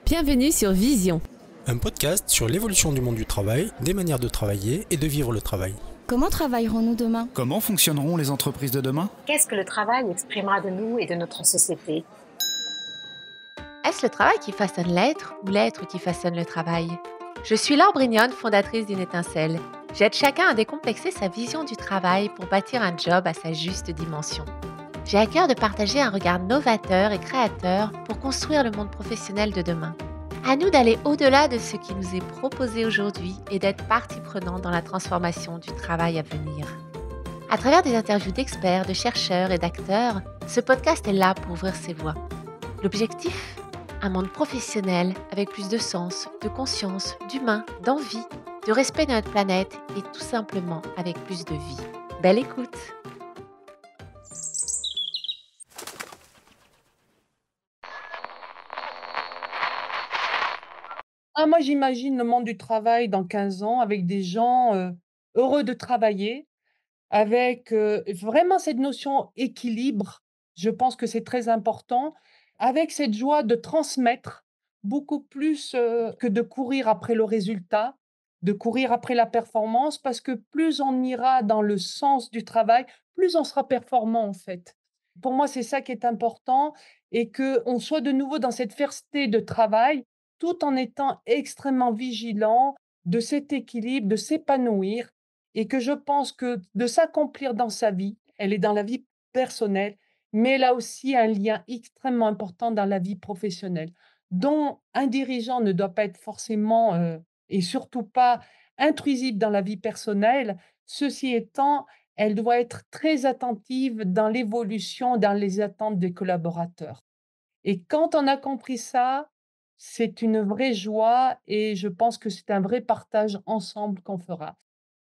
Bienvenue sur Vision. Un podcast sur l'évolution du monde du travail, des manières de travailler et de vivre le travail. Comment travaillerons-nous demain ? Comment fonctionneront les entreprises de demain ? Qu'est-ce que le travail exprimera de nous et de notre société ? Est-ce le travail qui façonne l'être ou l'être qui façonne le travail ? Je suis Laure Brignone, fondatrice d'une étincelle. J'aide chacun à décomplexer sa vision du travail pour bâtir un job à sa juste dimension. J'ai à cœur de partager un regard novateur et créateur pour construire le monde professionnel de demain. À nous d'aller au-delà de ce qui nous est proposé aujourd'hui et d'être partie prenante dans la transformation du travail à venir. À travers des interviews d'experts, de chercheurs et d'acteurs, ce podcast est là pour ouvrir ses voies. L'objectif ? Un monde professionnel avec plus de sens, de conscience, d'humain, d'envie, de respect de notre planète et tout simplement avec plus de vie. Belle écoute! Moi, j'imagine le monde du travail dans 15 ans avec des gens, heureux de travailler, avec, vraiment cette notion équilibre. Je pense que c'est très important, avec cette joie de transmettre beaucoup plus, que de courir après le résultat, de courir après la performance, parce que plus on ira dans le sens du travail, plus on sera performant, en fait. Pour moi, c'est ça qui est important et qu'on soit de nouveau dans cette fierté de travail, tout en étant extrêmement vigilant de cet équilibre, de s'épanouir et que je pense que de s'accomplir dans sa vie, elle est dans la vie personnelle, mais elle a aussi un lien extrêmement important dans la vie professionnelle, dont un dirigeant ne doit pas être forcément, et surtout pas intrusif dans la vie personnelle. Ceci étant, elle doit être très attentive dans l'évolution, dans les attentes des collaborateurs. Et quand on a compris ça, c'est une vraie joie et je pense que c'est un vrai partage ensemble qu'on fera.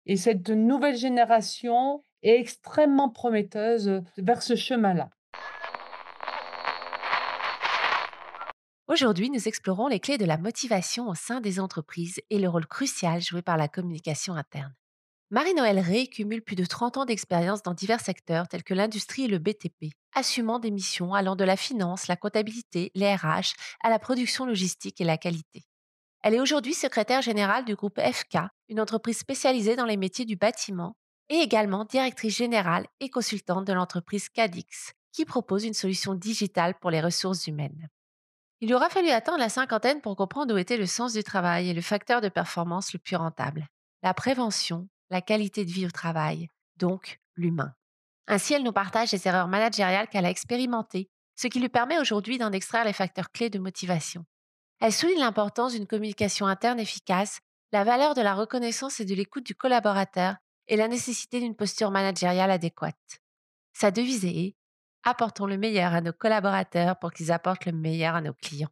Et cette nouvelle génération est extrêmement prometteuse vers ce chemin-là. Aujourd'hui, nous explorons les clés de la motivation au sein des entreprises et le rôle crucial joué par la communication interne. Marie-Noëlle Rey cumule plus de 30 ans d'expérience dans divers secteurs tels que l'industrie et le BTP, assumant des missions allant de la finance, la comptabilité, les RH, à la production logistique et la qualité. Elle est aujourd'hui secrétaire générale du groupe FK, une entreprise spécialisée dans les métiers du bâtiment, et également directrice générale et consultante de l'entreprise Cadix, qui propose une solution digitale pour les ressources humaines. Il lui aura fallu attendre la cinquantaine pour comprendre où était le sens du travail et le facteur de performance le plus rentable. La prévention, la qualité de vie au travail, donc l'humain. Ainsi, elle nous partage les erreurs managériales qu'elle a expérimentées, ce qui lui permet aujourd'hui d'en extraire les facteurs clés de motivation. Elle souligne l'importance d'une communication interne efficace, la valeur de la reconnaissance et de l'écoute du collaborateur et la nécessité d'une posture managériale adéquate. Sa devise est apportons le meilleur à nos collaborateurs pour qu'ils apportent le meilleur à nos clients.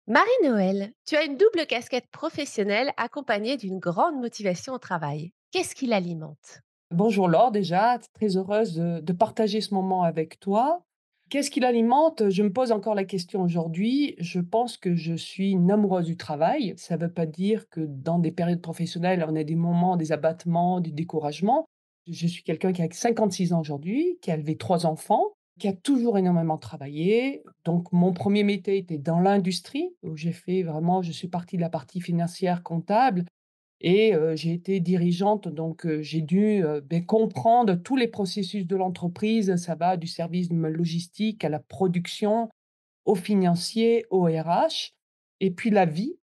Marie-Noëlle, tu as une double casquette professionnelle accompagnée d'une grande motivation au travail. Qu'est-ce qui l'alimente ? Bonjour Laure, déjà, très heureuse de partager ce moment avec toi. Qu'est-ce qui l'alimente? Je me pose encore la question aujourd'hui. Je pense que je suis une amoureuse du travail. Ça ne veut pas dire que dans des périodes professionnelles, on a des moments, des abattements, du découragement. Je suis quelqu'un qui a 56 ans aujourd'hui, qui a élevé 3 enfants, qui a toujours énormément travaillé. Donc, mon premier métier était dans l'industrie, où j'ai fait vraiment, je suis partie de la partie financière comptable et j'ai été dirigeante, donc j'ai dû, comprendre tous les processus de l'entreprise. Ça va du service logistique à la production, au financier, au RH et puis la vie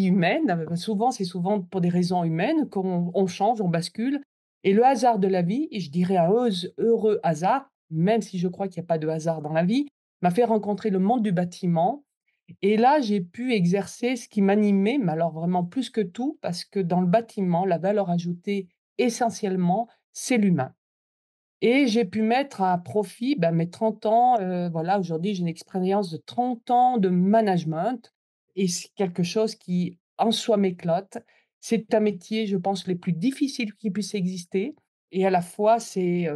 humaine, souvent, c'est souvent pour des raisons humaines qu'on change, on bascule et le hasard de la vie et je dirais un heureux hasard, même si je crois qu'il y a pas de hasard dans la vie, m'a fait rencontrer le monde du bâtiment et là, j'ai pu exercer ce qui m'animait, mais alors vraiment plus que tout, parce que dans le bâtiment, la valeur ajoutée, essentiellement, c'est l'humain. Et j'ai pu mettre à profit, mes 30 ans, voilà, aujourd'hui, j'ai une expérience de 30 ans de management et c'est quelque chose qui, en soi, m'éclate. C'est un métier, je pense, les plus difficiles qui puissent exister et à la fois, c'est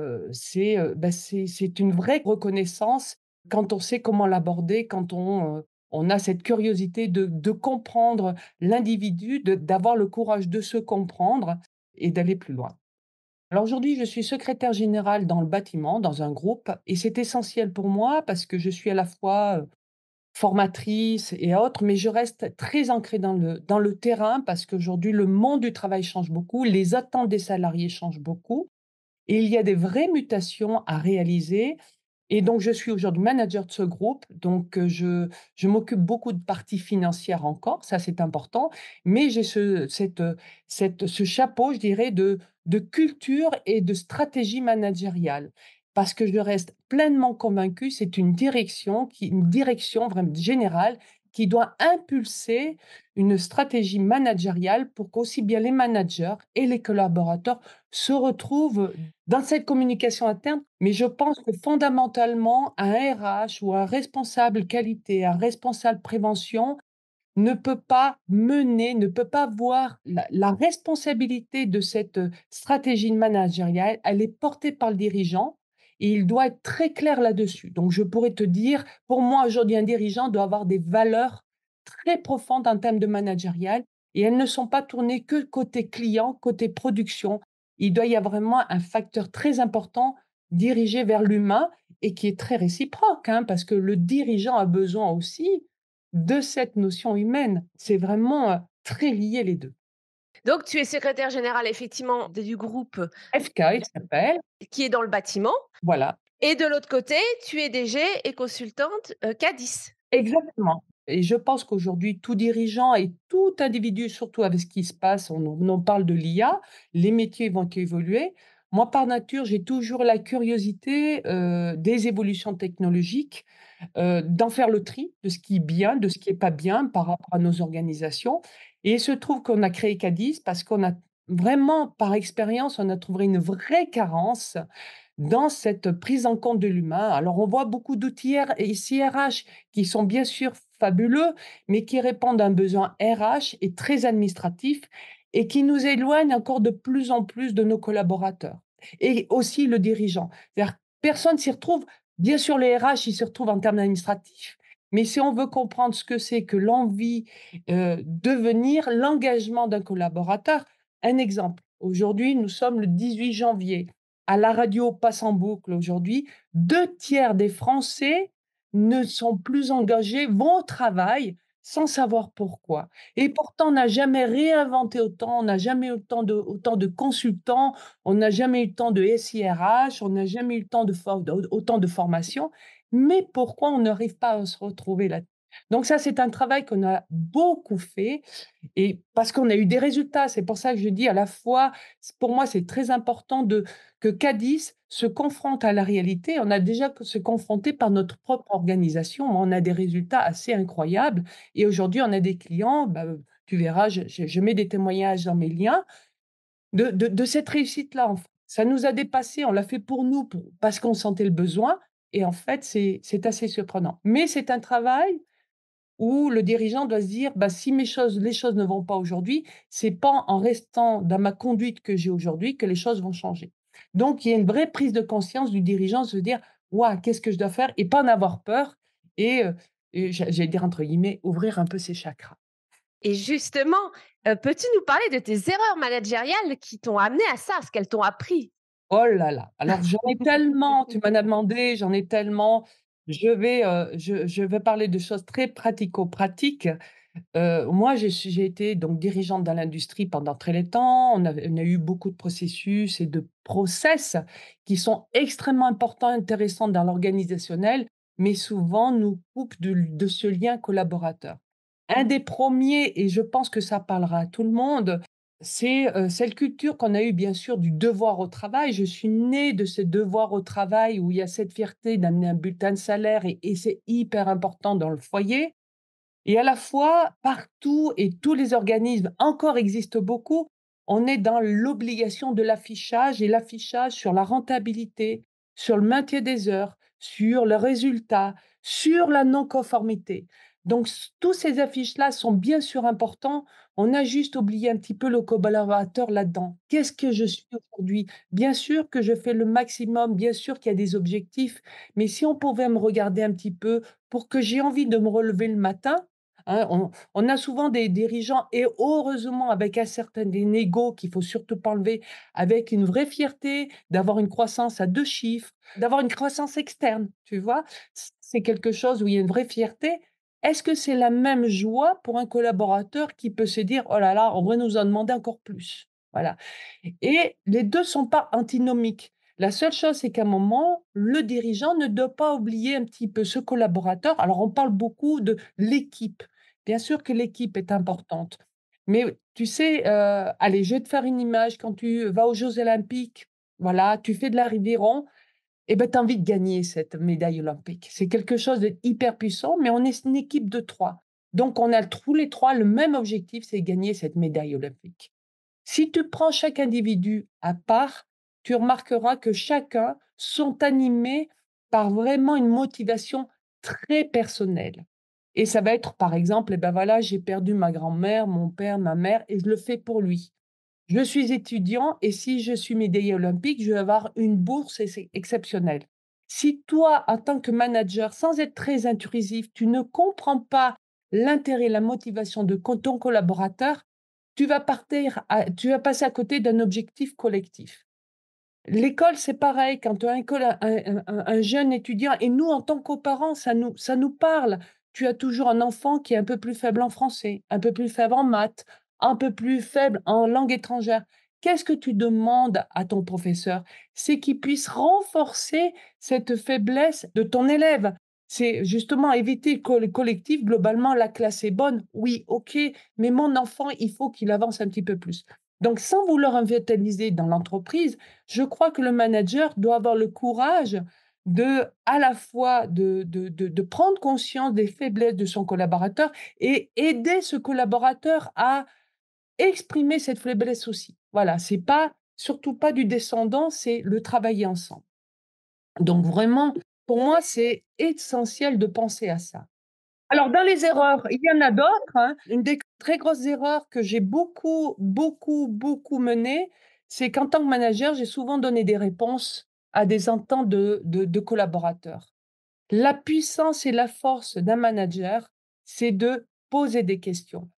une vraie reconnaissance quand on sait comment l'aborder, quand on a cette curiosité de comprendre l'individu, d'avoir le courage de se comprendre et d'aller plus loin. Alors aujourd'hui, je suis secrétaire générale dans le bâtiment, dans un groupe et c'est essentiel pour moi parce que je suis à la fois, formatrice et autres, mais je reste très ancrée dans le terrain parce qu'aujourd'hui le monde du travail change beaucoup, les attentes des salariés changent beaucoup et il y a des vraies mutations à réaliser et donc je suis aujourd'hui manager de ce groupe, donc je m'occupe beaucoup de parties financières encore, ça c'est important, mais j'ai ce chapeau, je dirais, de culture et de stratégie managériale. Parce que je reste pleinement convaincue, c'est une direction vraiment générale qui doit impulser une stratégie managériale pour qu'aussi bien les managers et les collaborateurs se retrouvent dans cette communication interne, mais je pense que fondamentalement, un RH ou un responsable qualité, un responsable prévention ne peut pas voir la responsabilité de cette, stratégie managériale, elle est portée par le dirigeant et il doit être très clair là-dessus. Donc je pourrais te dire, pour moi aujourd'hui, un dirigeant doit avoir des valeurs très profondes en termes de managérial et elles ne sont pas tournées que côté client, côté production. Il doit y avoir vraiment un facteur très important dirigé vers l'humain et qui est très réciproque, hein, parce que le dirigeant a besoin aussi de cette notion humaine. C'est vraiment, très lié les 2. Donc tu es secrétaire générale effectivement du groupe FK, il s'appelle, qui est dans le bâtiment voilà, et de l'autre côté, tu es DG et consultante, Cadis. exactement et je pense qu'aujourd'hui, tout dirigeant et tout individu, surtout avec ce qui se passe, on parle de l'IA, les métiers vont évoluer. Moi, par nature, j'ai toujours la curiosité, des évolutions technologiques, d'en faire le tri de ce qui est bien, de ce qui est pas bien par rapport à nos organisations et il se trouve qu'on a créé Cadis parce qu'on a vraiment, par expérience, on a trouvé une vraie carence dans cette prise en compte de l'humain. Alors, on voit beaucoup d'outils R et CRH qui sont bien sûr fabuleux, mais qui répondent à un besoin RH et très administratif et qui nous éloignent encore de plus en plus de nos collaborateurs et aussi le dirigeant. C'est-à-dire, personne s'y retrouve. Bien sûr, les RH, ils se retrouvent en termes administratifs, mais si on veut comprendre ce que c'est que l'envie, devenir l'engagement d'un collaborateur, un exemple. Aujourd'hui, nous sommes le 18 janvier. À la radio passe en boucle aujourd'hui, 2 tiers des Français ne sont plus engagés, vont au travail sans savoir pourquoi et pourtant on n'a jamais réinventé autant, on n'a jamais eu autant de consultants, on n'a jamais eu tant de SIRH, on n'a jamais eu tant de for autant de formations, mais pourquoi on n'arrive pas à se retrouver là? Donc ça, c'est un travail qu'on a beaucoup fait et parce qu'on a eu des résultats, c'est pour ça que je dis à la fois, pour moi, c'est très important que Cadis se confronte à la réalité. On a déjà se confronté par notre propre organisation. On a des résultats assez incroyables et aujourd'hui, on a des clients, bah, tu verras, je mets des témoignages dans mes liens de cette réussite-là, en fait. Ça nous a dépassés, on l'a fait pour nous, parce qu'on sentait le besoin et en fait, c'est assez surprenant. Mais c'est un travail où le dirigeant doit se dire: «Bah, si les choses ne vont pas aujourd'hui, c'est pas en restant dans ma conduite que j'ai aujourd'hui que les choses vont changer». Donc il y a une vraie prise de conscience du dirigeant, de se dire: «Waouh, qu'est-ce que je dois faire?» et pas en avoir peur et j'allais dire entre guillemets, «ouvrir un peu ses chakras». Et justement, peux-tu nous parler de tes erreurs managériales qui t'ont amené à ça, ce qu'elles t'ont appris? Oh là là! Alors j'en ai tellement, tu m'en as demandé, j'en ai tellement. Je vais parler de choses très pratico-pratiques. Moi, j'ai été donc dirigeante dans l'industrie pendant très longtemps. On a eu beaucoup de processus et de process qui sont extrêmement importants, intéressants dans l'organisationnel, mais souvent nous coupent de ce lien collaborateur. Un des premiers et je pense que ça parlera à tout le monde, c'est, cette culture qu'on a eue bien sûr du devoir au travail. Je suis née de ce devoir au travail où il y a cette fierté d'amener un bulletin de salaire et c'est hyper important dans le foyer et à la fois, partout et tous les organismes encore existent beaucoup, on est dans l'obligation de l'affichage et l'affichage sur la rentabilité, sur le maintien des heures, sur le résultat, sur la non-conformité. Donc tous ces affiches-là sont bien sûr importants. On a juste oublié un petit peu le collaborateur là-dedans. Qu'est-ce que je suis aujourd'hui? Bien sûr que je fais le maximum, bien sûr qu'il y a des objectifs, mais si on pouvait me regarder un petit peu pour que j'ai envie de me relever le matin hein. On a souvent des dirigeants et heureusement avec un certain des négos qu'il faut surtout pas enlever, avec une vraie fierté d'avoir une croissance à 2 chiffres, d'avoir une croissance externe, tu vois? C'est quelque chose où il y a une vraie fierté. Est-ce que c'est la même joie pour un collaborateur qui peut se dire: «Oh là là, on va nous en demander encore plus?» Voilà. Et les 2 sont pas antinomiques. La seule chose, c'est qu'à un moment, le dirigeant ne doit pas oublier un petit peu ce collaborateur. Alors, on parle beaucoup de l'équipe. Bien sûr que l'équipe est importante, mais tu sais, allez, je vais te faire une image. Quand tu vas aux Jeux olympiques, voilà, tu fais de l'aviron et ben, tu as envie de gagner cette médaille olympique. C'est quelque chose de hyper puissant, mais on est une équipe de 3. Donc on a tous les 3 le même objectif, c'est gagner cette médaille olympique. Si tu prends chaque individu à part, tu remarqueras que chacun sont animés par vraiment une motivation très personnelle. Et ça va être, par exemple, eh ben voilà, j'ai perdu ma grand-mère, mon père, ma mère, et je le fais pour lui. Je suis étudiant et si je suis médaillé olympique, je vais avoir une bourse et c'est exceptionnel. Si toi, en tant que manager, sans être très intrusif, tu ne comprends pas l'intérêt, la motivation de ton collaborateur, tu vas passer à côté d'un objectif collectif. L'école, c'est pareil, quand tu as un jeune étudiant et nous, en tant que parents, ça nous parle. Tu as toujours un enfant qui est un peu plus faible en français, un peu plus faible en maths, un peu plus faible en langue étrangère. Qu'est-ce que tu demandes à ton professeur? C'est qu'il puisse renforcer cette faiblesse de ton élève. C'est justement éviter le collectif. Globalement, la classe est bonne. Oui, OK, mais mon enfant, il faut qu'il avance un petit peu plus. Donc sans vouloir infantilisé dans l'entreprise, je crois que le manager doit avoir le courage à la fois de prendre conscience des faiblesses de son collaborateur et aider ce collaborateur à exprimer cette faiblesse aussi. Voilà, c'est pas surtout pas du descendant, c'est le travailler ensemble. Donc vraiment, pour moi, c'est essentiel de penser à ça. Alors dans les erreurs, il y en a d'autres, hein. Une des très grosses erreurs que j'ai beaucoup, beaucoup, beaucoup menées, c'est qu'en tant que manager, j'ai souvent donné des réponses à des ententes de collaborateurs. La puissance et la force d'un manager, c'est de poser des questions.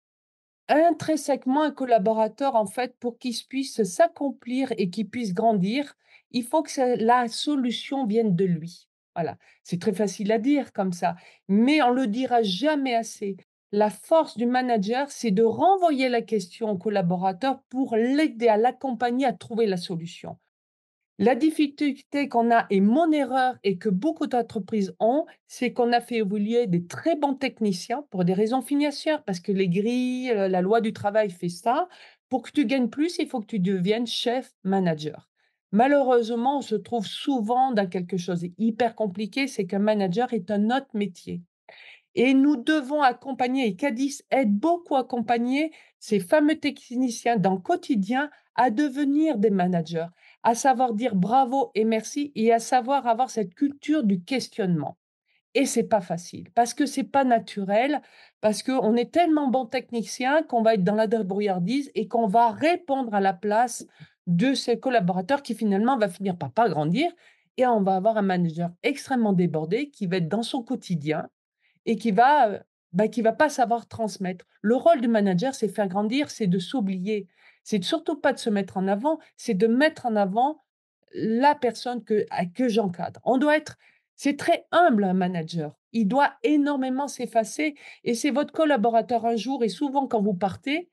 Intrinsèquement, un collaborateur, en fait, pour qu'il puisse s'accomplir et qu'il puisse grandir, il faut que la solution vienne de lui. Voilà, c'est très facile à dire comme ça, mais on le dira jamais assez. La force du manager, c'est de renvoyer la question au collaborateur pour l'aider, à l'accompagner à trouver la solution. La difficulté qu'on a et mon erreur et que beaucoup d'entreprises ont, c'est qu'on a fait évoluer des très bons techniciens pour des raisons financières, parce que les grilles, la loi du travail fait ça. Pour que tu gagnes plus, il faut que tu deviennes chef manager. Malheureusement, on se trouve souvent dans quelque chose d'hyper compliqué, c'est qu'un manager est un autre métier. Et nous devons accompagner, et Cadis aide beaucoup à accompagner ces fameux techniciens dans le quotidien à devenir des managers, à savoir dire bravo et merci et à savoir avoir cette culture du questionnement. Et c'est pas facile parce que c'est pas naturel, parce qu'on est tellement bon technicien qu'on va être dans la débrouillardise et qu'on va répondre à la place de ses collaborateurs qui finalement va finir par pas grandir et on va avoir un manager extrêmement débordé qui va être dans son quotidien et qui va pas savoir transmettre. Le rôle du manager, c'est faire grandir, c'est de s'oublier. C'est surtout pas de se mettre en avant, c'est de mettre en avant la personne que j'encadre. C'est très humble un manager. Il doit énormément s'effacer et c'est votre collaborateur un jour et souvent quand vous partez,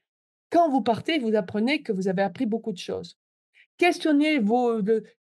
vous apprenez que vous avez appris beaucoup de choses. Questionnez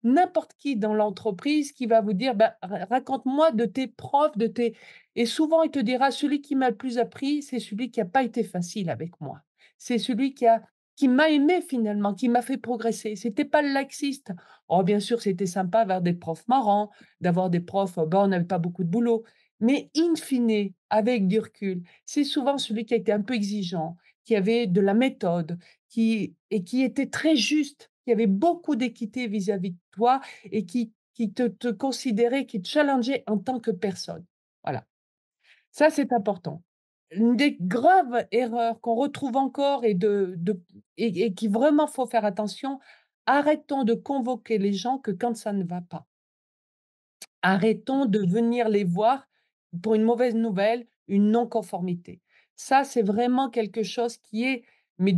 n'importe qui dans l'entreprise qui va vous dire: «Bah, raconte-moi de tes profs, de tes» et souvent il te dira: «Celui qui m'a le plus appris, c'est celui qui a pas été facile avec moi. C'est celui qui m'a aimé finalement, qui m'a fait progresser. C'était pas le laxiste». Oh bien sûr, c'était sympa d'avoir des profs marrants, d'avoir des profs, bah, on n'avait pas beaucoup de boulot. Mais in fine, avec du recul, c'est souvent celui qui a été un peu exigeant, qui avait de la méthode, qui était très juste, qui avait beaucoup d'équité vis-à-vis de toi et qui te considérait, qui te challengeait en tant que personne. Voilà, ça, c'est important. Une des graves erreurs qu'on retrouve encore et qui vraiment faut faire attention, arrêtons de convoquer les gens que quand ça ne va pas. Arrêtons de venir les voir pour une mauvaise nouvelle, une non-conformité. Ça, c'est vraiment quelque chose qui est mais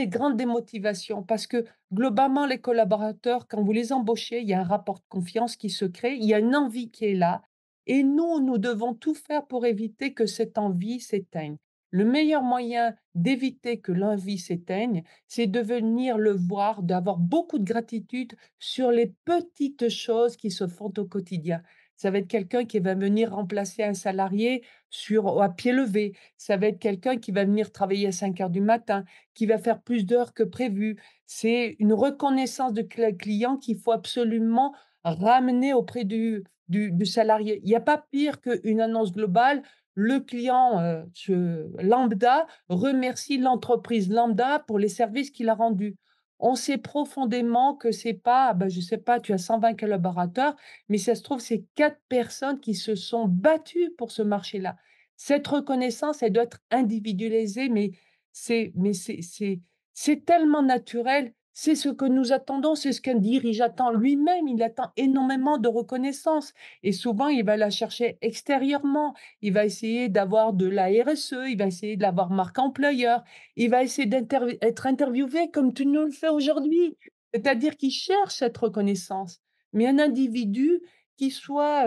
grande démotivation parce que globalement, les collaborateurs, quand vous les embauchez, il y a un rapport de confiance qui se crée, il y a une envie qui est là et nous devons tout faire pour éviter que cette envie s'éteigne. Le meilleur moyen d'éviter que l'envie s'éteigne, c'est de venir le voir, d'avoir beaucoup de gratitude sur les petites choses qui se font au quotidien. Ça va être quelqu'un qui va venir remplacer un salarié à pied levé. Ça va être quelqu'un qui va venir travailler à 5 heures du matin, qui va faire plus d'heures que prévu. C'est une reconnaissance de client qu'il faut absolument ramener auprès du salarié. Il n'y a pas pire qu'une annonce globale. Le client lambda remercie l'entreprise lambda pour les services qu'il a rendus. On sait profondément que c'est pas, je sais pas, tu as 120 collaborateurs, mais ça se trouve, c'est 4 personnes qui se sont battues pour ce marché-là. Cette reconnaissance, elle doit être individualisée, mais c'est tellement naturel. C'est ce que nous attendons, c'est ce qu'un dirigeant attend lui-même. Il attend énormément de reconnaissance et souvent, il va la chercher extérieurement. Il va essayer d'avoir de la RSE, il va essayer de l'avoir marque employeur, il va essayer d'être interviewé comme tu nous le fais aujourd'hui. C'est-à-dire qu'il cherche cette reconnaissance. Mais un individu qui soit,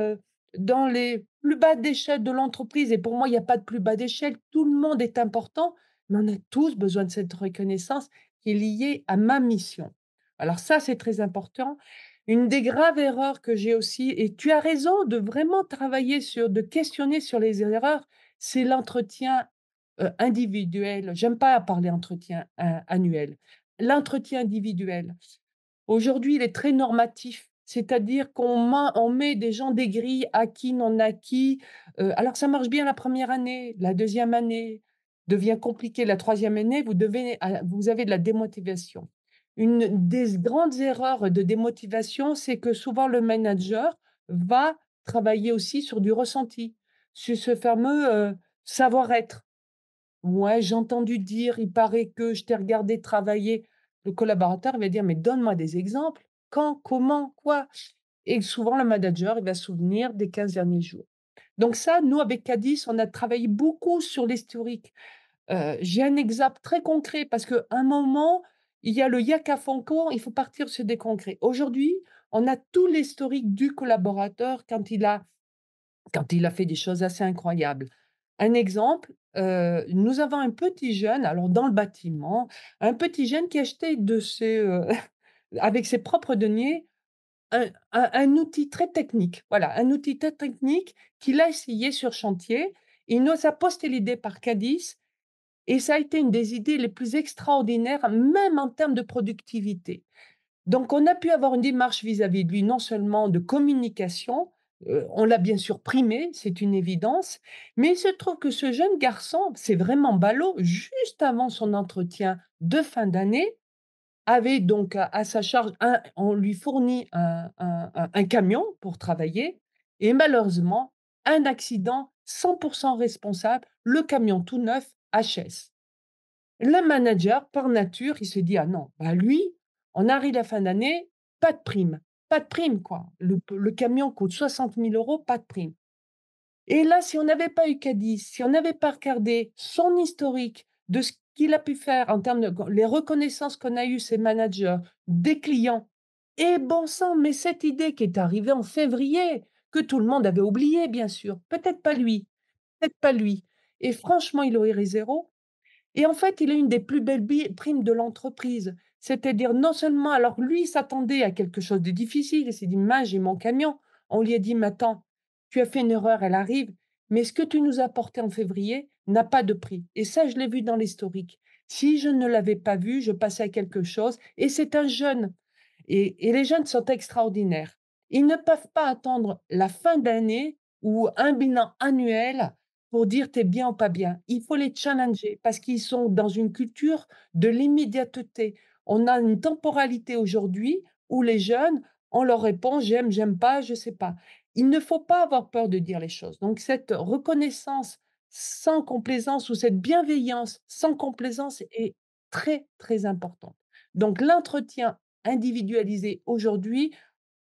dans les plus bas d'échelle de l'entreprise et pour moi, il n'y a pas de plus bas d'échelle, tout le monde est important, mais on a tous besoin de cette reconnaissance qui est liée à ma mission. Alors ça, c'est très important. Une des graves erreurs que j'ai aussi et tu as raison de vraiment travailler de questionner sur les erreurs, c'est l'entretien, individuel. J'aime pas parler entretien annuel. L'entretien individuel. Aujourd'hui, il est très normatif, c'est-à-dire on met des gens des grilles acquis, non acquis, alors ça marche bien la première année, la deuxième année devient compliquée, la troisième année, vous avez de la démotivation. Une des grandes erreurs de démotivation, c'est que souvent le manager va travailler aussi sur du ressenti, sur ce fameux, savoir-être. Ouais, j'ai entendu dire, il paraît que je t'ai regardé travailler. Le collaborateur, il va dire: «Mais donne-moi des exemples. Quand? Comment? Quoi?» Et souvent le manager, il va se souvenir des 15 derniers jours. Donc ça, nous, avec Cadis, on a travaillé beaucoup sur l'historique. J'ai un exemple très concret parce qu'à un moment, il y a le yaka Fonko, il faut partir sur des concrets. Aujourd'hui, on a tout l'historique du collaborateur quand il a fait des choses assez incroyables. Un exemple, nous avons un petit jeune, alors dans le bâtiment, un petit jeune qui achetait avec ses propres deniers, un outil très technique. Voilà, un outil très technique qu'il a essayé sur chantier. Il nous a posté l'idée par Cadis et ça a été une des idées les plus extraordinaires, même en termes de productivité. Donc on a pu avoir une démarche vis-à-vis de lui, non seulement de communication, on l'a bien sûr primé, c'est une évidence, mais il se trouve que ce jeune garçon, c'est vraiment ballot, juste avant son entretien de fin d'année, avait donc à sa charge on lui fournit un camion pour travailler et malheureusement, un accident 100 responsable, le camion tout neuf HS. Le manager, par nature, il se dit: «Ah non, bah, lui, on arrive à la fin d'année, pas de prime, pas de prime quoi. Le camion coûte 60 000 €, pas de prime». Et là, si on n'avait pas eu Cadiz, si on n'avait pas regardé son historique de ce qu'il a pu faire en termes de les reconnaissances qu'on a eues, ses managers, des clients et bon sang, mais cette idée qui est arrivée en février, que tout le monde avait oublié bien sûr, peut-être pas lui et franchement, il aurait eu 0 et en fait, il a une des plus belles primes de l'entreprise. C'est-à-dire non seulement alors lui, il s'attendait à quelque chose de difficile, il s'est dit: «Mince, j'ai mon camion». On lui a dit: «Mais attends, tu as fait une erreur, elle arrive, mais ce que tu nous as apporté en février n'a pas de prix» et ça, je l'ai vu dans l'historique. Si je ne l'avais pas vu, je passais à quelque chose et c'est un jeune et les jeunes sont extraordinaires. Ils ne peuvent pas attendre la fin d'année ou un bilan annuel pour dire: «Tu es bien ou pas bien». Il faut les challenger parce qu'ils sont dans une culture de l'immédiateté. On a une temporalité aujourd'hui où les jeunes, on leur répond: «J'aime, j'aime pas, je sais pas». Il ne faut pas avoir peur de dire les choses. Donc cette reconnaissance sans complaisance ou cette bienveillance sans complaisance est très, très importante. Donc l'entretien individualisé aujourd'hui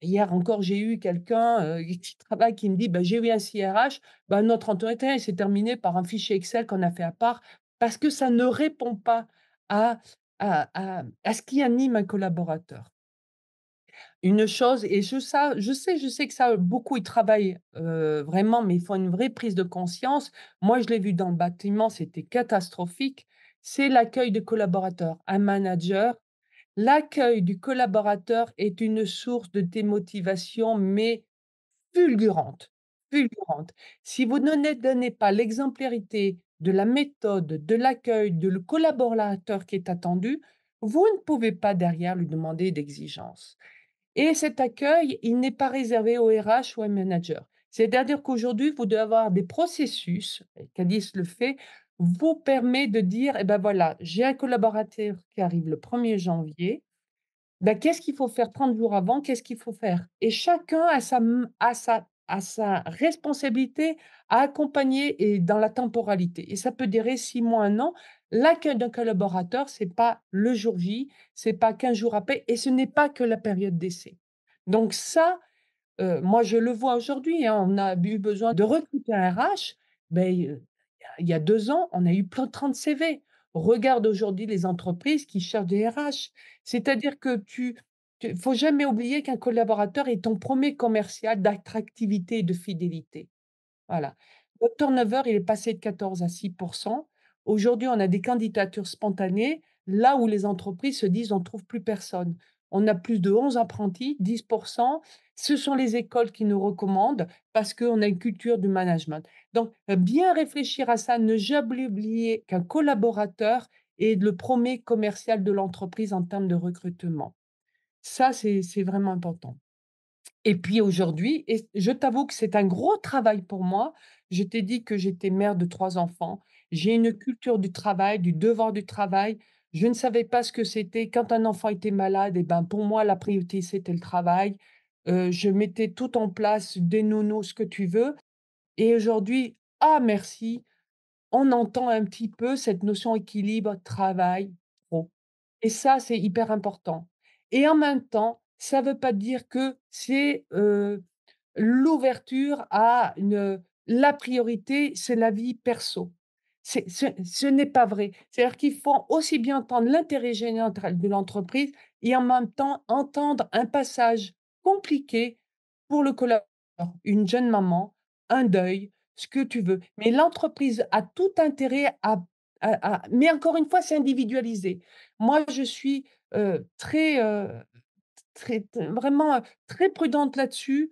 Hier encore, j'ai eu quelqu'un, qui travaille qui me dit: «Bah, j'ai eu un CRH, bah, notre entretien, il s'est terminé par un fichier Excel qu'on a fait à part», parce que ça ne répond pas à à ce qui anime un collaborateur. Une chose et je sais que ça, beaucoup y travaillent, vraiment, mais il faut une vraie prise de conscience. Moi, je l'ai vu dans le bâtiment, c'était catastrophique, c'est l'accueil des collaborateurs. Un manager, l'accueil du collaborateur est une source de démotivation, mais fulgurante, fulgurante. Si vous ne donnez pas l'exemplarité de la méthode, de l'accueil, de le collaborateur qui est attendu, vous ne pouvez pas derrière lui demander d'exigences. Et cet accueil, il n'est pas réservé au RH ou au manager. C'est-à-dire qu'aujourd'hui, vous devez avoir des processus, et Cadis le fait, vous permet de dire: «Eh ben, voilà, j'ai un collaborateur qui arrive le 1er janvier, bah, qu'est-ce qu'il faut faire 30 jours avant? Qu'est-ce qu'il faut faire?» Et chacun a sa responsabilité à accompagner et dans la temporalité et ça peut durer 6 mois, 1 an. L'accueil d'un collaborateur, c'est pas le jour J, c'est pas 15 jours après et ce n'est pas que la période d'essai. Donc ça, moi je le vois aujourd'hui, hein, on a eu besoin de recruter un RH, beh, il y a 2 ans, on a eu plein de 30 CV. Regarde aujourd'hui les entreprises qui cherchent des RH. C'est-à-dire que tu faut jamais oublier qu'un collaborateur est ton premier commercial d'attractivité et de fidélité. Voilà. Le turnover, il est passé de 14 à 6. Aujourd'hui, on a des candidatures spontanées, là où les entreprises se disent: «On ne trouve plus personne». On a plus de 11 apprentis, 10. Ce sont les écoles qui nous recommandent parce qu'on a une culture du management. Donc, bien réfléchir à ça, ne jamais oublier qu'un collaborateur est le premier commercial de l'entreprise en termes de recrutement. Ça, c'est vraiment important. Et puis aujourd'hui et je t'avoue que c'est un gros travail pour moi. Je t'ai dit que j'étais mère de 3 enfants. J'ai une culture du travail, du devoir du travail. Je ne savais pas ce que c'était. Quand un enfant était malade et ben, pour moi, la priorité, c'était le travail. Je mettais tout en place, des nounous, ce que tu veux et aujourd'hui, ah merci, on entend un petit peu cette notion équilibre travail, pro et ça, c'est hyper important et en même temps, ça veut pas dire que c'est, l'ouverture à la priorité, c'est la vie perso. Ce n'est pas vrai. C'est-à-dire qu'il faut aussi bien entendre l'intérêt général de l'entreprise et en même temps entendre un passage compliqué pour le collaborateur, une jeune maman, un deuil, ce que tu veux. Mais l'entreprise a tout intérêt mais encore une fois, c'est individualisé. Moi, je suis, très, vraiment, très prudente là-dessus.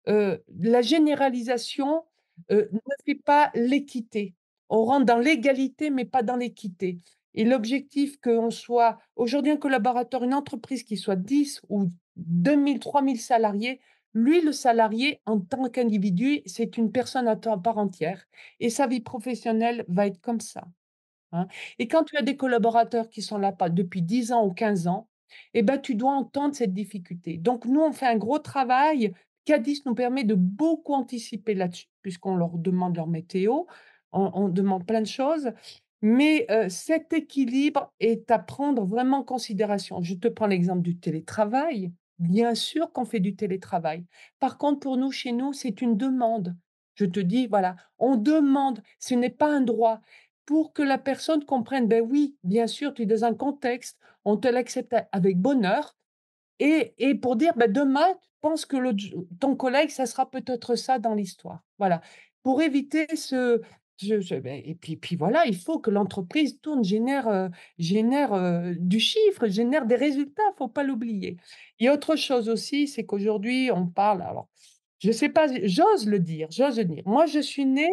La généralisation, ne fait pas l'équité. On rentre dans l'égalité, mais pas dans l'équité et l'objectif qu'on soit aujourd'hui un collaborateur, une entreprise qui soit 10 ou 2 000, 3 000 salariés, lui, le salarié, en tant qu'individu, c'est une personne à part entière et sa vie professionnelle va être comme ça. Hein et quand tu as des collaborateurs qui sont là pas depuis 10 ans ou 15 ans, et ben, tu dois entendre cette difficulté. Donc nous, on fait un gros travail. Cadis nous permet de beaucoup anticiper là-dessus, puisqu'on leur demande leur météo, on demande plein de choses, mais cet équilibre est à prendre vraiment en considération. Je te prends l'exemple du télétravail. Bien sûr qu'on fait du télétravail. Par contre, pour nous, chez nous, c'est une demande. Je te dis, voilà, on demande, ce n'est pas un droit. Pour que la personne comprenne, ben oui, bien sûr, tu es dans un contexte, on te l'accepte avec bonheur et pour dire, ben demain, tu penses que ton collègue, ça sera peut-être ça dans l'histoire. Voilà. Pour éviter beh et puis voilà, il faut que l'entreprise tourne, génère, du chiffre, génère des résultats, faut pas l'oublier. Il y a autre chose aussi, c'est qu'aujourd'hui, on parle alors, je sais pas, j'ose le dire. Moi, je suis née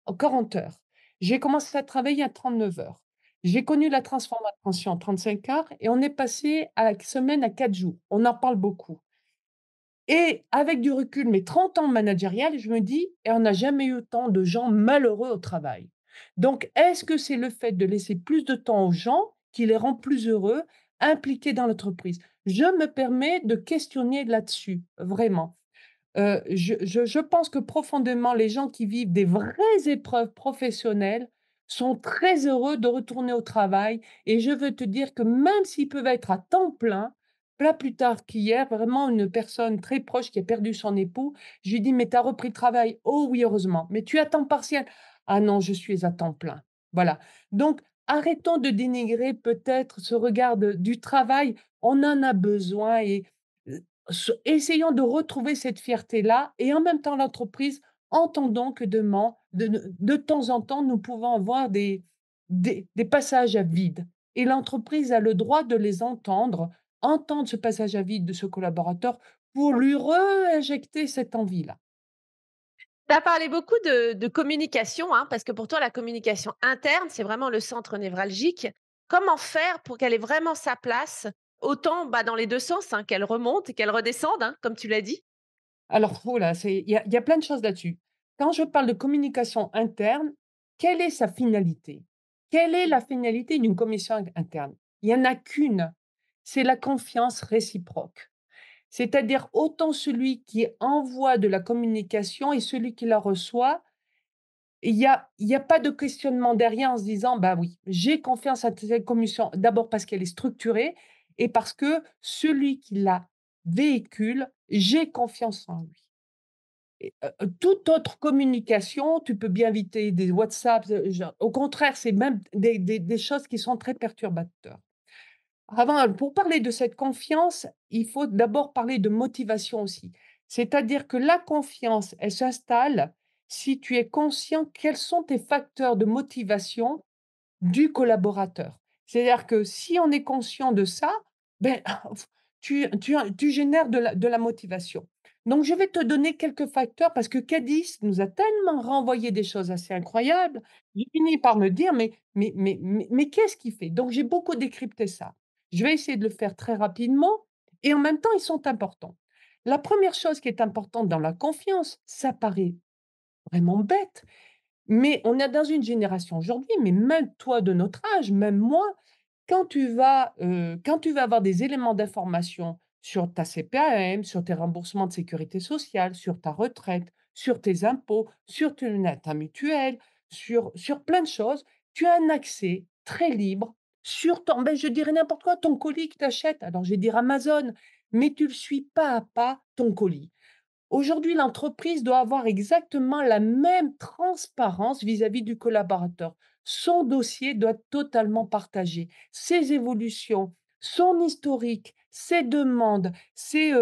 en 40 heures. J'ai commencé à travailler à 39 heures. J'ai connu la transformation en 35 heures et on est passé à la semaine à 4 jours. On en parle beaucoup et avec du recul, mes 30 ans managérial, je me dis: «Et on n'a jamais eu autant de gens malheureux au travail». Donc est-ce que c'est le fait de laisser plus de temps aux gens qui les rend plus heureux, impliqués dans l'entreprise? Je me permets de questionner là-dessus, vraiment. Je pense que profondément, les gens qui vivent des vraies épreuves professionnelles sont très heureux de retourner au travail et je veux te dire que même s'ils peuvent être à temps plein, pas plus tard qu'hier, vraiment une personne très proche qui a perdu son époux. Je lui dis: «Mais tu as repris le travail?» «Oh oui, heureusement». «Mais tu es à temps partiel?» «Ah non, je suis à temps plein». Voilà. Donc arrêtons de dénigrer peut-être ce regard du travail. On en a besoin et essayons de retrouver cette fierté-là et en même temps l'entreprise, entendons que de temps en temps, nous pouvons avoir des passages à vide et l'entreprise a le droit de les entendre, entendre ce passage à vide de ce collaborateur pour lui réinjecter cette envie-là. Tu as parlé beaucoup de communication, hein, parce que pour toi, la communication interne, c'est vraiment le centre névralgique. Comment faire pour qu'elle ait vraiment sa place, autant bah, dans les 2 sens, hein, qu'elle remonte et qu'elle redescende, hein, comme tu l'as dit? Alors, oh là, il y a plein de choses là-dessus. Quand je parle de communication interne, quelle est sa finalité? Quelle est la finalité d'une commission interne? Il y en a qu'une, c'est la confiance réciproque. C'est-à-dire autant celui qui envoie de la communication et celui qui la reçoit, il y a pas de questionnement derrière en se disant: «Bah oui, j'ai confiance à cette commission». D'abord parce qu'elle est structurée et parce que celui qui la véhicule, j'ai confiance en lui. Et toute autre communication, tu peux bien éviter des WhatsApp, genre au contraire, c'est même des choses qui sont très perturbateurs. Avant, pour parler de cette confiance, il faut d'abord parler de motivation aussi. C'est-à-dire que la confiance, elle s'installe si tu es conscient quels sont tes facteurs de motivation du collaborateur. C'est-à-dire que si on est conscient de ça, ben, tu génères de la motivation. Donc je vais te donner quelques facteurs parce que Cadis nous a tellement renvoyé des choses assez incroyables. J'ai fini par me dire: «Mais qu'est-ce qui fait?» Donc j'ai beaucoup décrypté ça. Je vais essayer de le faire très rapidement et en même temps, ils sont importants. La première chose qui est importante dans la confiance, ça paraît vraiment bête, mais on est dans une génération aujourd'hui, mais même toi de notre âge, même moi, quand tu vas avoir des éléments d'information sur ta CPAM, sur tes remboursements de sécurité sociale, sur ta retraite, sur tes impôts, sur ta mutuelle, sur plein de choses, tu as un accès très libre sur ton je dirais n'importe quoi, ton colis que tu achètes. Alors je vais dire Amazon, mais tu le suis pas à pas, ton colis. Aujourd'hui, l'entreprise doit avoir exactement la même transparence vis-à-vis du collaborateur. Son dossier doit être totalement partagé. Ses évolutions, son historique, ses demandes, ses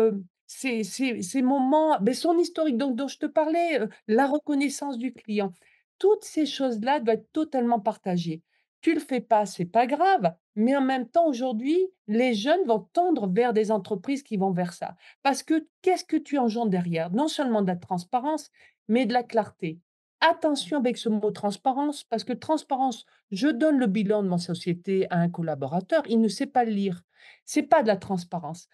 moments, beh, son historique dont je te parlais, la reconnaissance du client. Toutes ces choses-là doivent être totalement partagées. Tu le fais pas, c'est pas grave, mais en même temps, aujourd'hui, les jeunes vont tendre vers des entreprises qui vont vers ça. Parce que qu'est-ce que tu engendres derrière? Non seulement de la transparence, mais de la clarté. Attention avec ce mot transparence, parce que transparence, je donne le bilan de ma société à un collaborateur, il ne sait pas le lire. C'est pas de la transparence.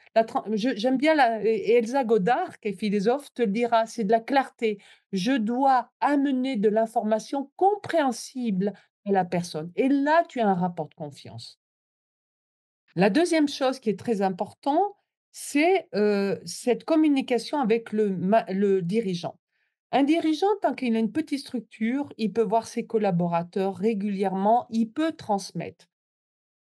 J'aime bien et Elsa Godard, qui est philosophe, te le dira, c'est de la clarté. Je dois amener de l'information compréhensible à la personne. Et là, tu as un rapport de confiance. La deuxième chose qui est très important, c'est, cette communication avec le dirigeant. Un dirigeant, tant qu'il a une petite structure, il peut voir ses collaborateurs régulièrement, il peut transmettre.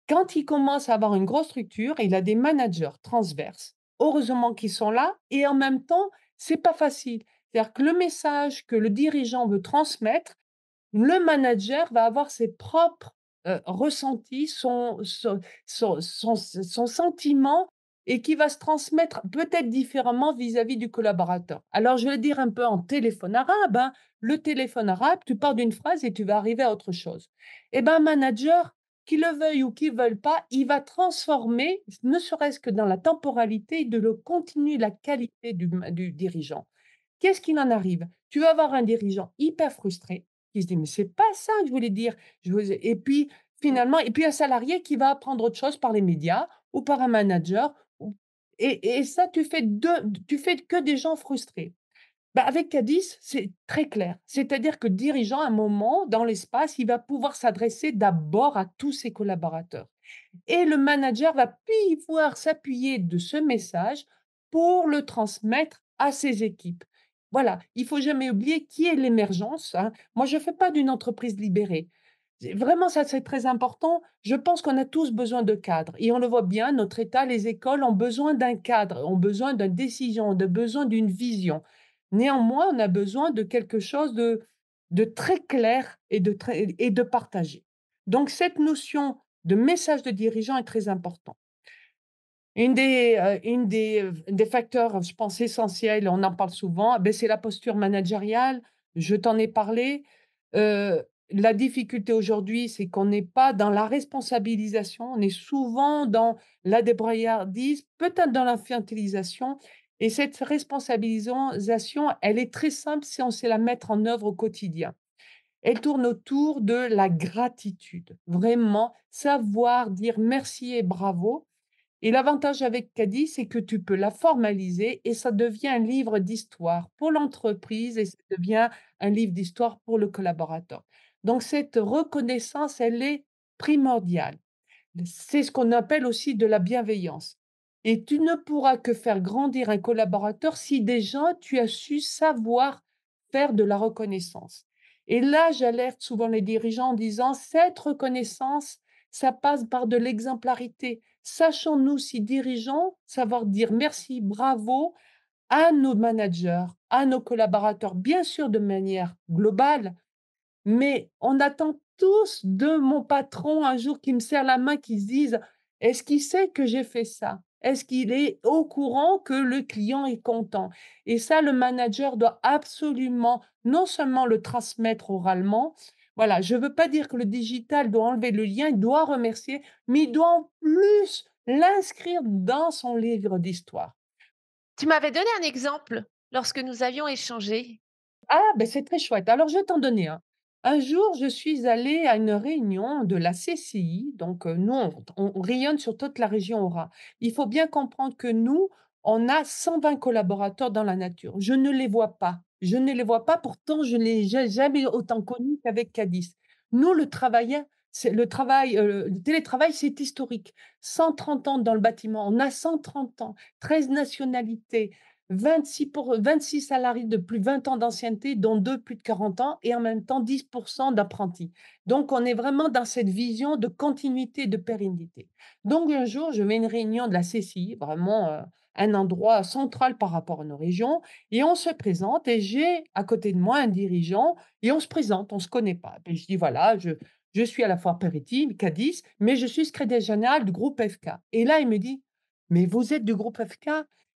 Quand il commence à avoir une grosse structure, il a des managers transverses. Heureusement qu'ils sont là et en même temps, c'est pas facile. C'est-à-dire que le message que le dirigeant veut transmettre, le manager va avoir ses propres, ressentis, son sentiment et qui va se transmettre peut-être différemment vis-à-vis du collaborateur. Alors je vais dire un peu en téléphone arabe, hein. Le téléphone arabe, tu pars d'une phrase et tu vas arriver à autre chose. Et ben, un manager, qu'il le veuille ou qu'il ne veuille pas, il va transformer, ne serait-ce que dans la temporalité, de le contenu, la qualité du dirigeant. Qu'est-ce qu'il en arrive? Tu vas avoir un dirigeant hyper frustré qui se dit: «Mais c'est pas ça que je voulais dire, je vous ai» et puis finalement et puis un salarié qui va apprendre autre chose par les médias ou par un manager ou et ça tu fais que des gens frustrés. Bah, avec Cadis, c'est très clair. C'est-à-dire que le dirigeant, à un moment, dans l'espace, il va pouvoir s'adresser d'abord à tous ses collaborateurs et le manager va pouvoir s'appuyer de ce message pour le transmettre à ses équipes. Voilà, il faut jamais oublier qui est l'émergence, hein. Moi, je ne fais pas d'une entreprise libérée. Vraiment, ça, c'est très important. Je pense qu'on a tous besoin de cadres et on le voit bien, notre État, les écoles ont besoin d'un cadre, ont besoin d'une décision, ont besoin d'une vision. Néanmoins, on a besoin de quelque chose de très clair et de partagé. Donc cette notion de message de dirigeant est très important. Des facteurs, je pense, essentiels, on en parle souvent, beh, c'est la posture managériale. Je t'en ai parlé. Heu, la difficulté aujourd'hui, c'est qu'on n'est pas dans la responsabilisation, on est souvent dans la débrouillardise, peut-être dans l'infantilisation et cette responsabilisation, elle est très simple si on sait la mettre en œuvre au quotidien. Elle tourne autour de la gratitude. Vraiment, savoir dire merci et bravo et l'avantage avec Caddy, c'est que tu peux la formaliser et ça devient un livre d'histoire pour l'entreprise et ça devient un livre d'histoire pour le collaborateur. Donc cette reconnaissance, elle est primordiale. C'est ce qu'on appelle aussi de la bienveillance et tu ne pourras que faire grandir un collaborateur si déjà tu as su savoir faire de la reconnaissance et là, j'alerte souvent les dirigeants en disant: «Cette reconnaissance, ça passe par de l'exemplarité». Sachons-nous, si dirigeants, savoir dire merci, bravo à nos managers, à nos collaborateurs, bien sûr de manière globale, mais on attend tous de mon patron un jour qui me serre la main, qui se dise: «Est-ce qu'il sait que j'ai fait ça? Est-ce qu'il est au courant que le client est content?» Et ça, le manager doit absolument non seulement le transmettre oralement, voilà, je ne veux pas dire que le digital doit enlever le lien, il doit remercier, mais il doit en plus l'inscrire dans son livre d'histoire. Tu m'avais donné un exemple lorsque nous avions échangé. Ah, ben c'est très chouette. Alors, je vais t'en donner un. Un jour, je suis allée à une réunion de la CCI, donc nous, on rayonne sur toute la région Aura. Il faut bien comprendre que nous, on a 120 collaborateurs dans la nature. Je ne les vois pas. Je ne les vois pas, pourtant je n'ai jamais autant connu qu'avec Cadiz. Nous, le télétravail, c'est historique. 130 ans dans le bâtiment, on a 130 ans, 13 nationalités, 26 salariés de plus de 20 ans d'ancienneté, dont 2 plus de 40 ans et en même temps 10 d'apprentis. Donc on est vraiment dans cette vision de continuité, de pérennité. Donc un jour, je vais à une réunion de la CCI, vraiment, un endroit central par rapport à nos régions et on se présente et j'ai à côté de moi un dirigeant et on se présente, on ne se connaît pas. Et je dis: «Voilà, je suis à la fois Peretti, Cadiz, mais je suis secrétaire général du groupe FK». Et là, il me dit: «Mais vous êtes du groupe FK?»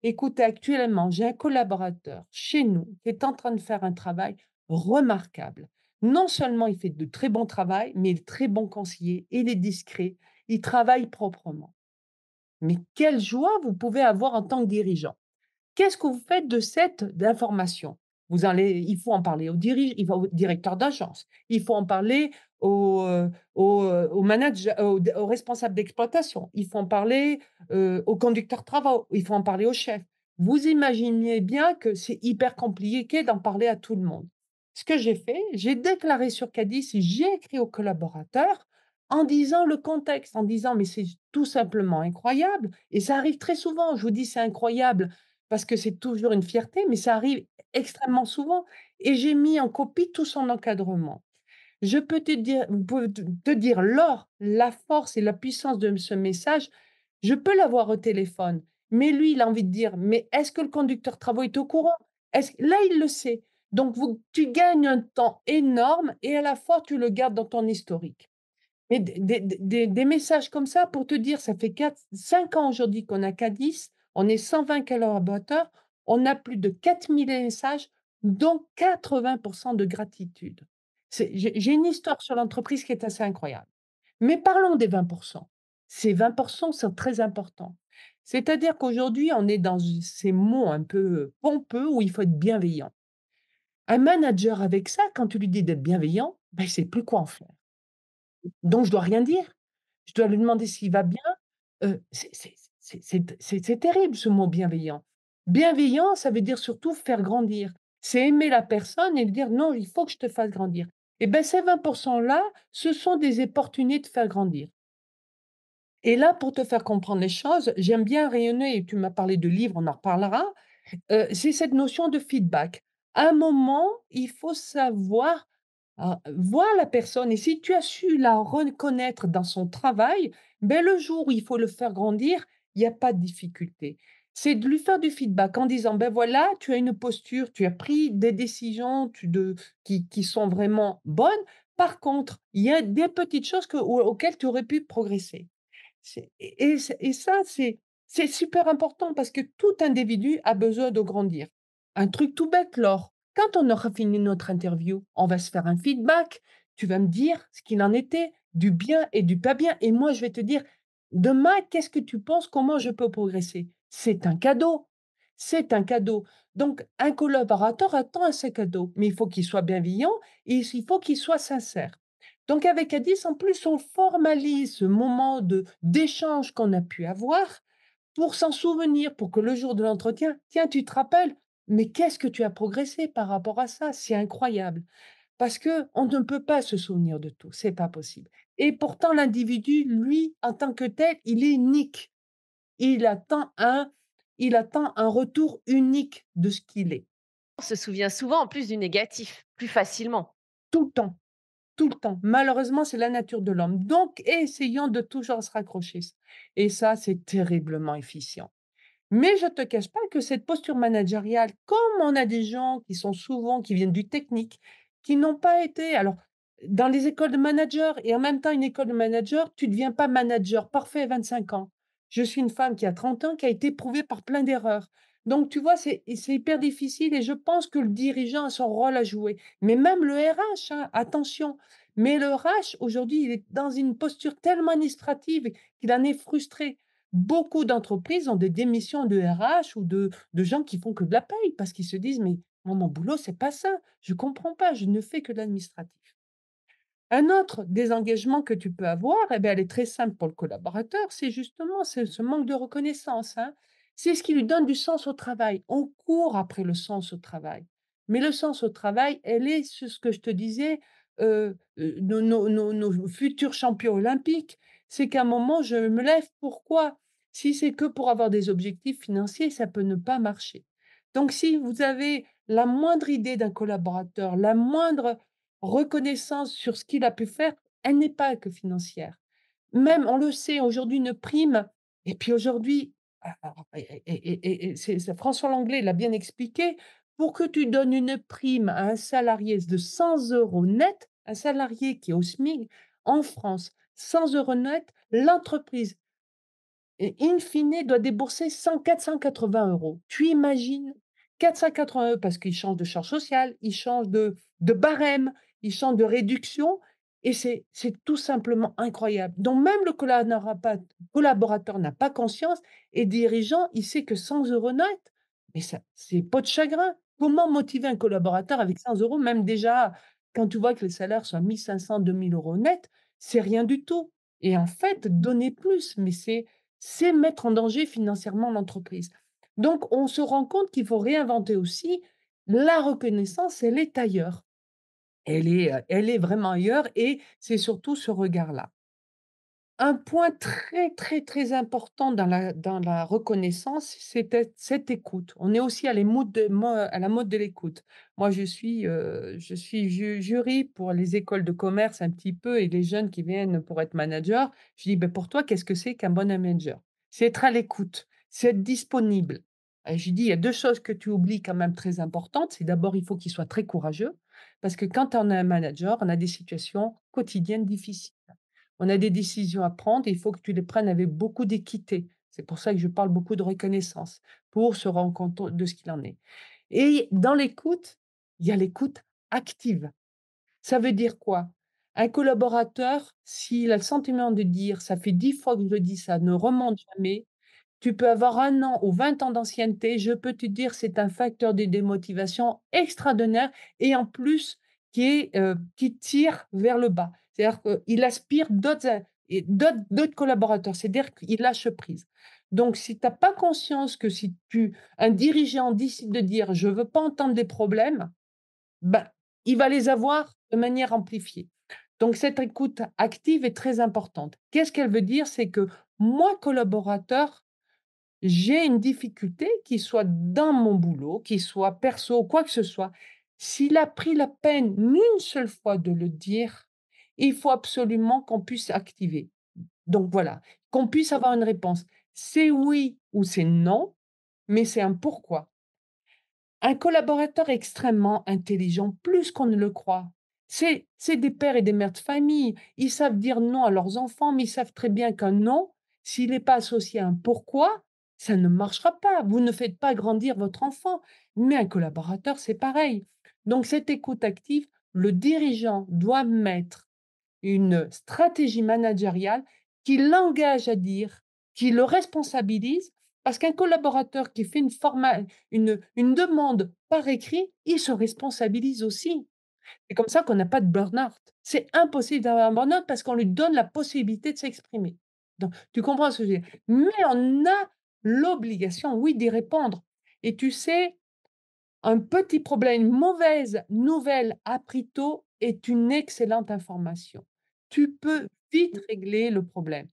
Écoutez, actuellement, j'ai un collaborateur chez nous qui est en train de faire un travail remarquable. Non seulement il fait de très bon travail, mais il est très bon conseiller, il est discret, il travaille proprement. Mais quelle joie vous pouvez avoir en tant que dirigeant. Qu'est-ce que vous faites de cette information? Il faut en parler il faut au directeur d'agence, il faut en parler au manager, au responsable d'exploitation, il faut en parler, au conducteur de travaux, il faut en parler au chef. Vous imaginez bien que c'est hyper compliqué d'en parler à tout le monde. Ce que j'ai fait, j'ai déclaré sur Cadis et j'ai écrit aux collaborateurs en disant le contexte, en disant: «Mais c'est tout simplement incroyable» et ça arrive très souvent. Je vous dis: «C'est incroyable» parce que c'est toujours une fierté, mais ça arrive extrêmement souvent et j'ai mis en copie tout son encadrement. Je peux te dire vous pouvez te dire la force et la puissance de ce message, je peux l'avoir au téléphone, mais lui, il a envie de dire: «Mais est-ce que le conducteur de travaux est au courant?» Est-ce là, il le sait. Donc tu gagnes un temps énorme et à la fois, tu le gardes dans ton historique. Mais des messages comme ça pour te dire, ça fait 4, 5 ans aujourd'hui qu'on a Cadis, on est 120 collaborateurs, on a plus de 4 000 messages, dont 80 de gratitude. J'ai une histoire sur l'entreprise qui est assez incroyable. Mais parlons des 20. Ces 20 sont très importants. C'est-à-dire qu'aujourd'hui, on est dans ces mots un peu pompeux où il faut être bienveillant. Un manager avec ça, quand tu lui dis d'être bienveillant, ben, il sait plus quoi en faire. Donc je dois rien dire. Je dois lui demander s'il va bien. C'est terrible ce mot bienveillant. Bienveillant, ça veut dire surtout faire grandir. C'est aimer la personne et lui dire: «Non, il faut que je te fasse grandir». Et ben ces 20 là, ce sont des opportunités de faire grandir. Et là, pour te faire comprendre les choses, j'aime bien rayonner et tu m'as parlé de livres, on en reparlera, c'est cette notion de feedback. À un moment, il faut savoir Vois la personne et si tu as su la reconnaître dans son travail, ben le jour où il faut le faire grandir, il y a pas de difficulté. C'est de lui faire du feedback en disant: «Ben voilà, tu as une posture, tu as pris des décisions qui sont vraiment bonnes. Par contre, il y a des petites choses auxquelles tu aurais pu progresser». Et ça, c'est super important parce que tout individu a besoin de grandir. Un truc tout bête, Laure, quand on aura fini notre interview, on va se faire un feedback. Tu vas me dire ce qu'il en était, du bien et du pas bien. Et moi, je vais te dire, demain, qu'est-ce que tu penses, comment je peux progresser? C'est un cadeau. C'est un cadeau. Donc, un collaborateur attend un sac cadeau, mais il faut qu'il soit bienveillant et il faut qu'il soit sincère. Donc avec Adis, en plus, on formalise ce moment d'échange qu'on a pu avoir pour s'en souvenir, pour que le jour de l'entretien, tiens, tu te rappelles, mais qu'est-ce que tu as progressé par rapport à ça? C'est incroyable. Parce que on ne peut pas se souvenir de tout, c'est pas possible. Et pourtant, l'individu, lui, en tant que tel, il est unique. Il attend un, il attend un retour unique de ce qu'il est, On se souvient souvent en plus du négatif, plus facilement. tout le temps. Tout le temps. Malheureusement, c'est la nature de l'homme. Donc, essayons de toujours se raccrocher. Et ça, c'est terriblement efficient. Mais je ne te cache pas que cette posture managériale, comme on a des gens qui sont souvent, qui viennent du technique, qui n'ont pas été, alors, dans les écoles de managers et en même temps une école de manager, tu ne deviens pas manager parfait à 25 ans. Je suis une femme qui a 30 ans, qui a été éprouvée par plein d'erreurs. Donc, tu vois, c'est hyper difficile et je pense que le dirigeant a son rôle à jouer. Mais même le RH, hein, attention. Mais le RH, aujourd'hui, il est dans une posture tellement administrative qu'il en est frustré. Beaucoup d'entreprises ont des démissions de RH ou de gens qui font que de la paye parce qu'ils se disent: «Mais moi, mon boulot, c'est pas ça. Je comprends pas, je ne fais que de l'administratif». Un autre désengagement que tu peux avoir, eh bien, elle est très simple pour le collaborateur, c'est justement ce manque de reconnaissance, hein. C'est ce qui lui donne du sens au travail. On court après le sens au travail. Mais le sens au travail, elle est sur ce que je te disais, nos futurs champions olympiques. C'est qu'à un moment, je me lève, pourquoi? Si c'est que pour avoir des objectifs financiers, ça peut ne pas marcher. Donc si vous avez la moindre idée d'un collaborateur, la moindre reconnaissance sur ce qu'il a pu faire, elle n'est pas que financière. Même, on le sait, aujourd'hui, une prime et puis aujourd'hui, c'est François Langlais l'a bien expliqué, pour que tu donnes une prime à un salarié de 100 € net, un salarié qui est au SMIC, en France, 100 € net, l'entreprise et in fine, doit débourser 480 €. Tu imagines? 480 € parce qu'ils changent de charge sociale, ils changent de barème, ils changent de réduction et c'est tout simplement incroyable. Donc même le collaborateur n'a pas conscience et dirigeant, il sait que 100 € net, mais ça c'est peau de chagrin. Comment motiver un collaborateur avec 100 €? Même déjà, quand tu vois que les salaires sont à 1 500-2 000 € net, c'est rien du tout et en fait, donner plus, mais c'est mettre en danger financièrement l'entreprise. Donc, on se rend compte qu'il faut réinventer aussi la reconnaissance, elle est ailleurs. Elle est vraiment ailleurs et c'est surtout ce regard-là. Un point très, très, très important dans la reconnaissance, c'était cette écoute. On est aussi à la mode de l'écoute. Moi, je suis jury pour les écoles de commerce un petit peu et les jeunes qui viennent pour être manager. Je dis: «Beh, pour toi, qu'est-ce que c'est qu'un bon manager?» C'est être à l'écoute, c'est être disponible. Je dis: «Il y a 2 choses que tu oublies quand même très importantes. C'est d'abord, il faut qu'il soit très courageux, parce que quand on est un manager, on a des situations quotidiennes difficiles. On a des décisions à prendre et il faut que tu les prennes avec beaucoup d'équité. C'est pour ça que je parle beaucoup de reconnaissance, pour se rendre compte de ce qu'il en est. Et dans l'écoute, il y a l'écoute active. Ça veut dire quoi? Un collaborateur, s'il a le sentiment de dire: «Ça fait 10 fois que je le dis, ça ne remonte jamais», tu peux avoir 1 an ou 20 ans d'ancienneté, je peux te dire, c'est un facteur de démotivation extraordinaire et en plus qui tire vers le bas. C'est-à-dire qu'il aspire d'autres collaborateurs, c'est-à-dire qu'il lâche prise. Donc si tu as pas conscience que si un dirigeant décide de dire: «Je veux pas entendre des problèmes», ben, il va les avoir de manière amplifiée. Donc cette écoute active est très importante. Qu'est-ce qu'elle veut dire? C'est que moi, collaborateur, j'ai une difficulté, qui soit dans mon boulot, qui soit perso, quoi que ce soit. S'il a pris la peine une seule fois de le dire, il faut absolument qu'on puisse activer. Donc voilà, qu'on puisse avoir une réponse. C'est oui ou c'est non, mais c'est un pourquoi. Un collaborateur extrêmement intelligent, plus qu'on ne le croit. C'est des pères et des mères de famille. Ils savent dire non à leurs enfants, mais ils savent très bien qu'un non, s'il n'est pas associé à un pourquoi, ça ne marchera pas. Vous ne faites pas grandir votre enfant. Mais un collaborateur, c'est pareil. Donc cette écoute active, le dirigeant doit mettre une stratégie managériale qui l'engage à dire, qui le responsabilise, parce qu'un collaborateur qui fait une demande par écrit, il se responsabilise aussi. C'est comme ça qu'on n'a pas de burn-out. C'est impossible d'avoir un burn-out parce qu'on lui donne la possibilité de s'exprimer. Donc, tu comprends ce que je veux dire? Mais on a l'obligation, oui, d'y répondre. Et tu sais, un petit problème, une mauvaise nouvelle appris tôt est une excellente information. Tu peux vite régler le problème.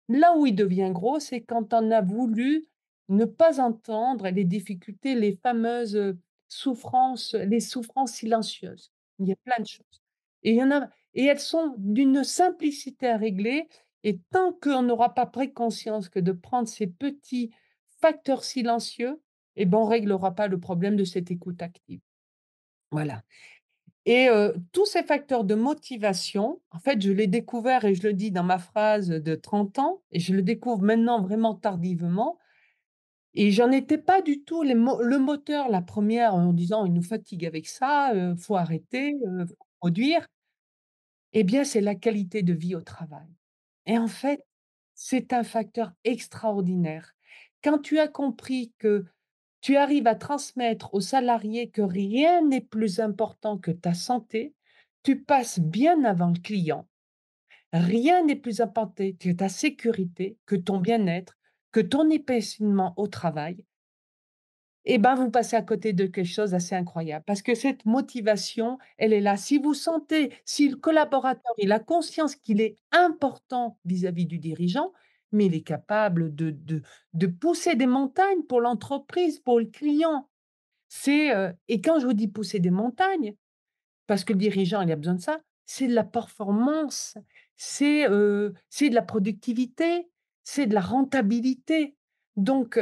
Là où il devient gros, c'est quand on a voulu ne pas entendre les difficultés, les fameuses, souffrances, les souffrances silencieuses. Il y a plein de choses et il y en a et elles sont d'une simplicité à régler et tant qu'on n'aura pas pris conscience que de prendre ces petits facteurs silencieux, et ben, on réglera pas le problème de cette écoute active. Voilà et tous ces facteurs de motivation, en fait, je l'ai découvert et je le dis dans ma phrase de 30 ans et je le découvre maintenant vraiment tardivement et j'en étais pas du tout le moteur, la première en disant: «Il nous fatigue avec ça, faut arrêter, faut produire». Eh bien, c'est la qualité de vie au travail et en fait, c'est un facteur extraordinaire. Quand tu as compris que tu arrives à transmettre aux salariés que rien n'est plus important que ta santé, tu passes bien avant le client. Rien n'est plus important que ta sécurité, que ton bien-être, que ton épanouissement au travail. Et ben, vous passez à côté de quelque chose d'assez incroyable parce que cette motivation, elle est là. Si vous sentez, si le collaborateur, il a conscience qu'il est important vis-à-vis du dirigeant, mais il est capable de pousser des montagnes pour l'entreprise, pour le client. Et quand je vous dis pousser des montagnes, parce que le dirigeant, il a besoin de ça, c'est de la performance, c'est de la productivité, c'est de la rentabilité. Donc,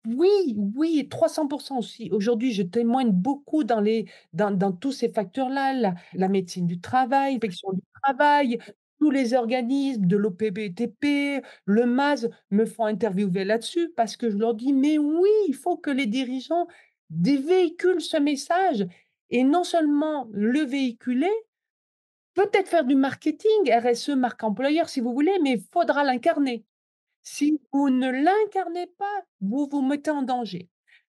oui, oui, 300 aussi. Aujourd'hui, je témoigne beaucoup dans tous ces facteurs-là, la médecine du travail, l'inspection du travail, tous les organismes de l'OPBTP, le MAS me font interviewer là-dessus parce que je leur dis: «Mais oui, il faut que les dirigeants véhiculent ce message et non seulement le véhiculer, peut-être faire du marketing, RSE, marque employeur si vous voulez, mais il faudra l'incarner». Si vous ne l'incarnez pas, vous vous mettez en danger.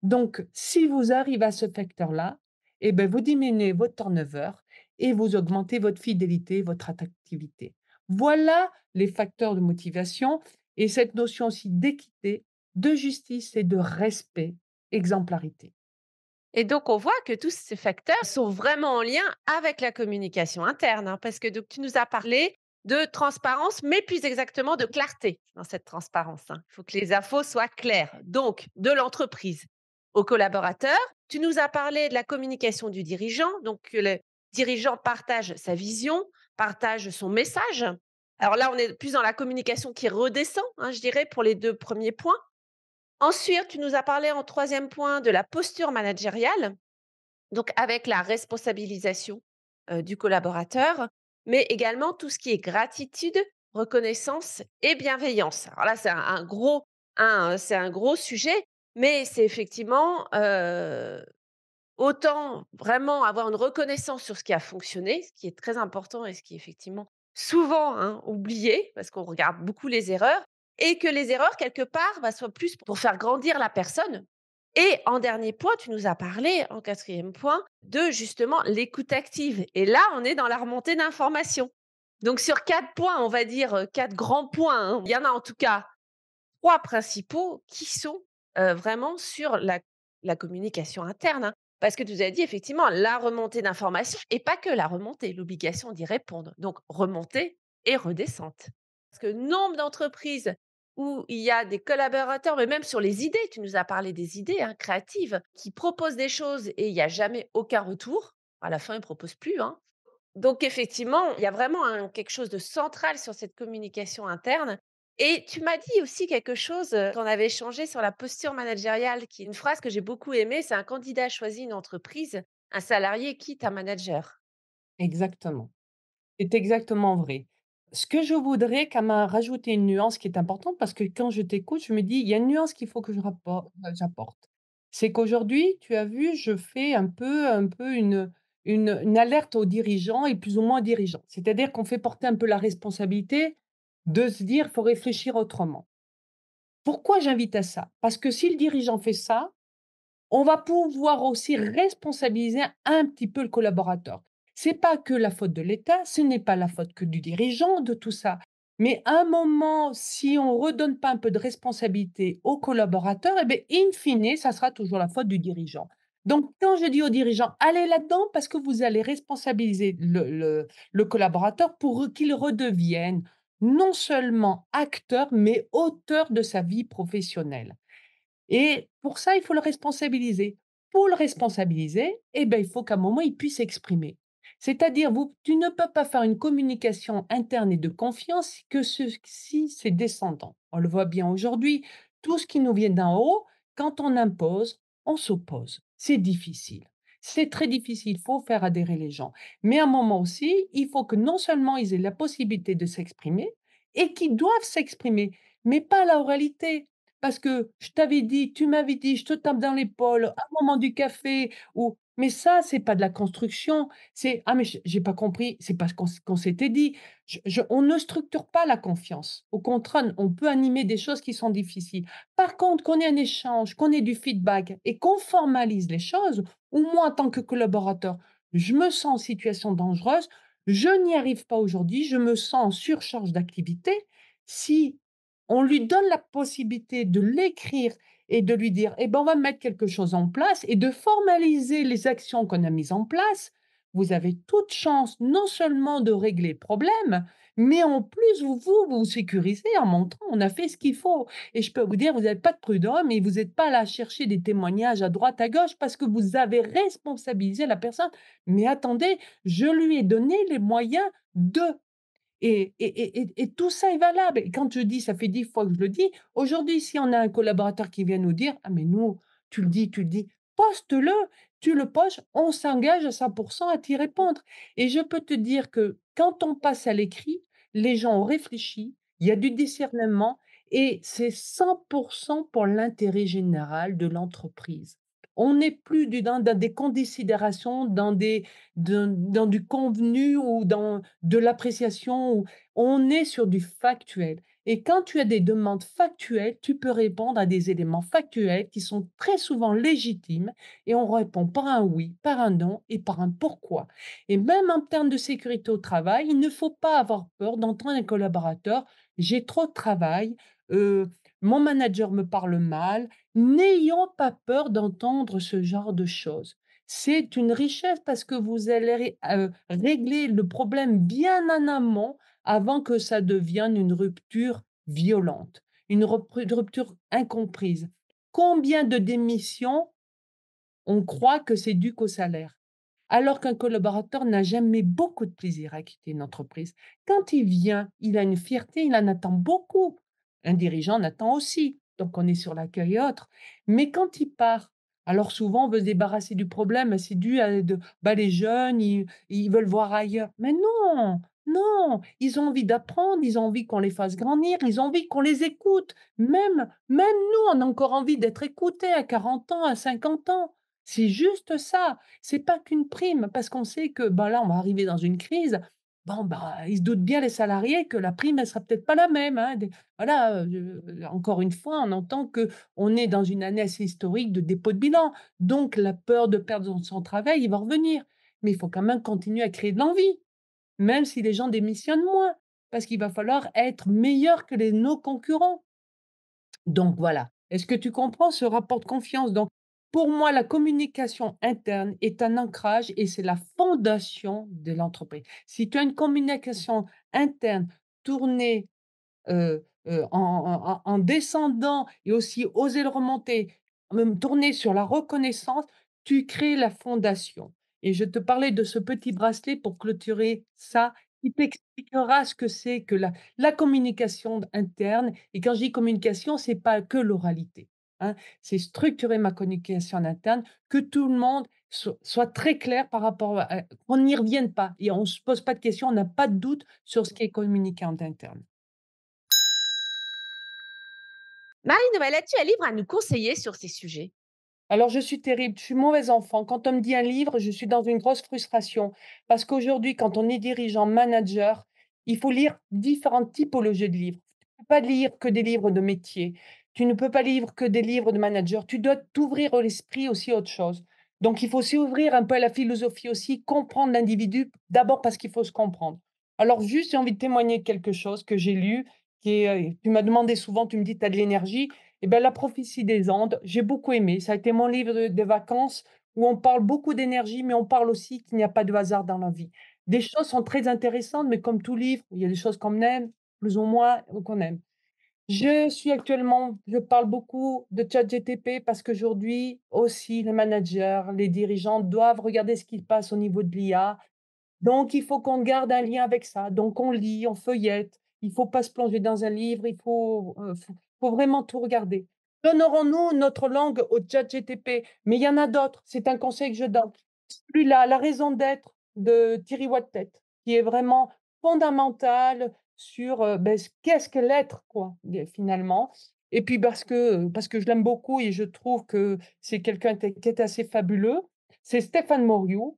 Donc, si vous arrivez à ce facteur-là, eh ben, vous diminuez votre turnover et vous augmentez votre fidélité, votre attractivité. Voilà les facteurs de motivation et cette notion aussi d'équité, de justice et de respect, exemplarité. Et donc, on voit que tous ces facteurs sont vraiment en lien avec la communication interne, hein, parce que donc, tu nous as parlé de transparence, mais plus exactement de clarté dans cette transparence, hein. Il faut que les infos soient claires. Donc, de l'entreprise aux collaborateurs, tu nous as parlé de la communication du dirigeant, donc que le dirigeant partage sa vision, partage son message. Alors là, on est plus dans la communication qui redescend, hein, je dirais, pour les deux premiers points. Ensuite, tu nous as parlé en troisième point de la posture managériale, donc avec la responsabilisation du collaborateur, mais également tout ce qui est gratitude, reconnaissance et bienveillance. Alors là, c'est un gros sujet, mais c'est effectivement autant vraiment avoir une reconnaissance sur ce qui a fonctionné, ce qui est très important et ce qui est effectivement souvent, hein, oublié, parce qu'on regarde beaucoup les erreurs, et que les erreurs, quelque part, soient plus pour faire grandir la personne. Et en dernier point, tu nous as parlé, en quatrième point, de justement l'écoute active. Et là, on est dans la remontée d'informations. Donc sur 4 points, on va dire 4 grands points, hein, il y en a en tout cas 3 principaux qui sont vraiment sur la communication interne, hein. Parce que tu nous as dit effectivement la remontée d'informations et pas que la remontée, l'obligation d'y répondre. Donc remontée et redescente. Parce que nombre d'entreprises où il y a des collaborateurs, mais même sur les idées, tu nous as parlé des idées, hein, créatives, qui proposent des choses et il y a jamais aucun retour. À la fin, ils proposent plus, hein. Donc effectivement, il y a vraiment quelque chose de central sur cette communication interne et tu m'as dit aussi quelque chose, qu'on avait échangé sur la posture managériale, qui est une phrase que j'ai beaucoup aimée, c'est: «Un candidat choisit une entreprise, un salarié quitte un manager». Exactement. C'est exactement vrai. Ce que je voudrais quand même rajouter une nuance qui est importante parce que quand je t'écoute, je me dis: «Il y a une nuance qu'il faut que j'apporte». C'est qu'aujourd'hui, tu as vu, je fais un peu une alerte aux dirigeants et plus ou moins aux dirigeants. C'est-à-dire qu'on fait porter un peu la responsabilité de se dire: «Faut réfléchir autrement». Pourquoi j'invite à ça? Parce que si le dirigeant fait ça, on va pouvoir aussi responsabiliser un petit peu le collaborateur. C'est pas que la faute de l'État, ce n'est pas la faute que du dirigeant de tout ça. Mais à un moment, si on redonne pas un peu de responsabilité aux collaborateurs, eh beh, in fine, ça sera toujours la faute du dirigeant. Donc quand je dis aux dirigeants: «Allez là-dedans» parce que vous allez responsabiliser le collaborateur pour qu'il redevienne non seulement acteur, mais auteur de sa vie professionnelle. Et pour ça, il faut le responsabiliser. Pour le responsabiliser, eh ben, il faut qu'à un moment, il puisse s'exprimer. C'est-à-dire, tu ne peux pas faire une communication interne et de confiance que si c'est descendant. On le voit bien aujourd'hui, tout ce qui nous vient d'en haut, quand on impose, on s'oppose. C'est difficile. C'est très difficile, il faut faire adhérer les gens. Mais à un moment aussi, il faut que non seulement ils aient la possibilité de s'exprimer et qu'ils doivent s'exprimer, mais pas à la oralité. Parce que je t'avais dit, tu m'avais dit, je te tape dans l'épaule à un moment du café ou mais ça, c'est pas de la construction, c'est: «Ah mais j'ai pas compris, c'est pas ce qu'on s'était dit». On ne structure pas la confiance. Au contraire, on peut animer des choses qui sont difficiles. Par contre, qu'on ait un échange, qu'on ait du feedback et qu'on formalise les choses, ou moi en tant que collaborateur, je me sens en situation dangereuse, je n'y arrive pas aujourd'hui, je me sens en surcharge d'activité. Si on lui donne la possibilité de l'écrire et de lui dire: «Eh ben, on va mettre quelque chose en place» et de formaliser les actions qu'on a mises en place. Vous avez toute chance non seulement de régler le problème, mais en plus vous sécurisez en montrant: «On a fait ce qu'il faut» et je peux vous dire, vous n'avez pas de prud'homme et vous n'êtes pas là à chercher des témoignages à droite, à gauche parce que vous avez responsabilisé la personne. Mais attendez, je lui ai donné les moyens de et tout ça est valable et quand je dis ça fait 10 fois que je le dis, aujourd'hui, si on a un collaborateur qui vient nous dire: «Ah mais nous, tu le dis», poste-le, tu le postes, on s'engage à 100 à t'y répondre et je peux te dire que quand on passe à l'écrit, les gens ont réfléchi, il y a du discernement et c'est 100 pour l'intérêt général de l'entreprise. On n'est plus dans des considérations, dans du convenu ou dans de l'appréciation ou on est sur du factuel et quand tu as des demandes factuelles, tu peux répondre à des éléments factuels qui sont très souvent légitimes et on répond par un oui, par un non et par un pourquoi et même en termes de sécurité au travail, il ne faut pas avoir peur d'entendre un collaborateur: «J'ai trop de travail, mon manager me parle mal». N'ayons pas peur d'entendre ce genre de choses. C'est une richesse parce que vous allez régler le problème bien en amont avant que ça devienne une rupture violente, une rupture incomprise. Combien de démissions, on croit que c'est dû qu'au salaire? Alors qu'un collaborateur n'a jamais beaucoup de plaisir à quitter une entreprise. Quand il vient, il a une fierté, il en attend beaucoup. Un dirigeant en attend aussi, donc on est sur l'accueil et autres. Mais quand il part, alors souvent on veut se débarrasser du problème, c'est dû à les jeunes, ils veulent voir ailleurs. Mais non, non, ils ont envie d'apprendre, ils ont envie qu'on les fasse grandir, ils ont envie qu'on les écoute. Même nous, on a encore envie d'être écoutés à 40 ans, à 50 ans. C'est juste ça. C'est pas qu'une prime, parce qu'on sait que, bah, là, on va arriver dans une crise. Bon, bah, ils se doutent bien les salariés que la prime, elle sera peut-être pas la même, hein. Voilà, encore une fois, on entend que on est dans une année assez historique de dépôt de bilan. Donc la peur de perdre son travail, il va revenir. Mais il faut quand même continuer à créer de l'envie, même si les gens démissionnent moins, parce qu'il va falloir être meilleur que nos concurrents. Donc voilà. Est-ce que tu comprends ce rapport de confiance? Donc, pour moi, la communication interne est un ancrage et c'est la fondation de l'entreprise. Si tu as une communication interne tournée, en descendant et aussi oser le remonter, même tournée sur la reconnaissance, tu crées la fondation Et je te parlais de ce petit bracelet pour clôturer ça, qui t'expliquera ce que c'est que la communication interne. Et quand je dis communication, c'est pas que l'oralité, hein. C'est structurer ma communication interne, que tout le monde soit très clair par rapport à qu'on n'y revienne pas et on se pose pas de questions, on n'a pas de doute sur ce qui est communiqué en interne. Marie-Noël, as-tu un livre à nous conseiller sur ces sujets? Alors je suis terrible, je suis mauvais enfant. Quand on me dit un livre, je suis dans une grosse frustration parce qu'aujourd'hui, quand on est dirigeant, manager, il faut lire différentes typologies de livres. Tu ne peux pas lire que des livres de métier. Tu ne peux pas lire que des livres de manager. Tu dois t'ouvrir à l'esprit aussi à autre chose. Donc il faut s'ouvrir un peu à la philosophie aussi, comprendre l'individu d'abord parce qu'il faut se comprendre. Alors juste, j'ai envie de témoigner de quelque chose que j'ai lu, qui est, tu m'as demandé souvent, tu me dis: «Tu as de l'énergie». Et ben, La prophétie des Andes, j'ai beaucoup aimé. Ça a été mon livre de vacances où on parle beaucoup d'énergie, mais on parle aussi qu'il n'y a pas de hasard dans la vie. Des choses sont très intéressantes, mais comme tout livre, il y a des choses qu'on aime, plus ou moins, ou qu'on aime. Je parle beaucoup de ChatGTP parce qu'aujourd'hui aussi, les managers, les dirigeants doivent regarder ce qui se passe au niveau de l'IA. Donc il faut qu'on garde un lien avec ça. Donc on lit, on feuillette. Il faut pas se plonger dans un livre, il faut vraiment tout regarder. Donnerons-nous notre langue au ChatGTP? Mais il y en a d'autres, c'est un conseil que je donne. Celui-là, La raison d'être de Thierry Wattet, qui est vraiment fondamental sur, ce qu'est-ce que l'être quoi, finalement. Et puis parce que je l'aime beaucoup et je trouve que c'est quelqu'un qui est assez fabuleux, c'est Stéphane Moriou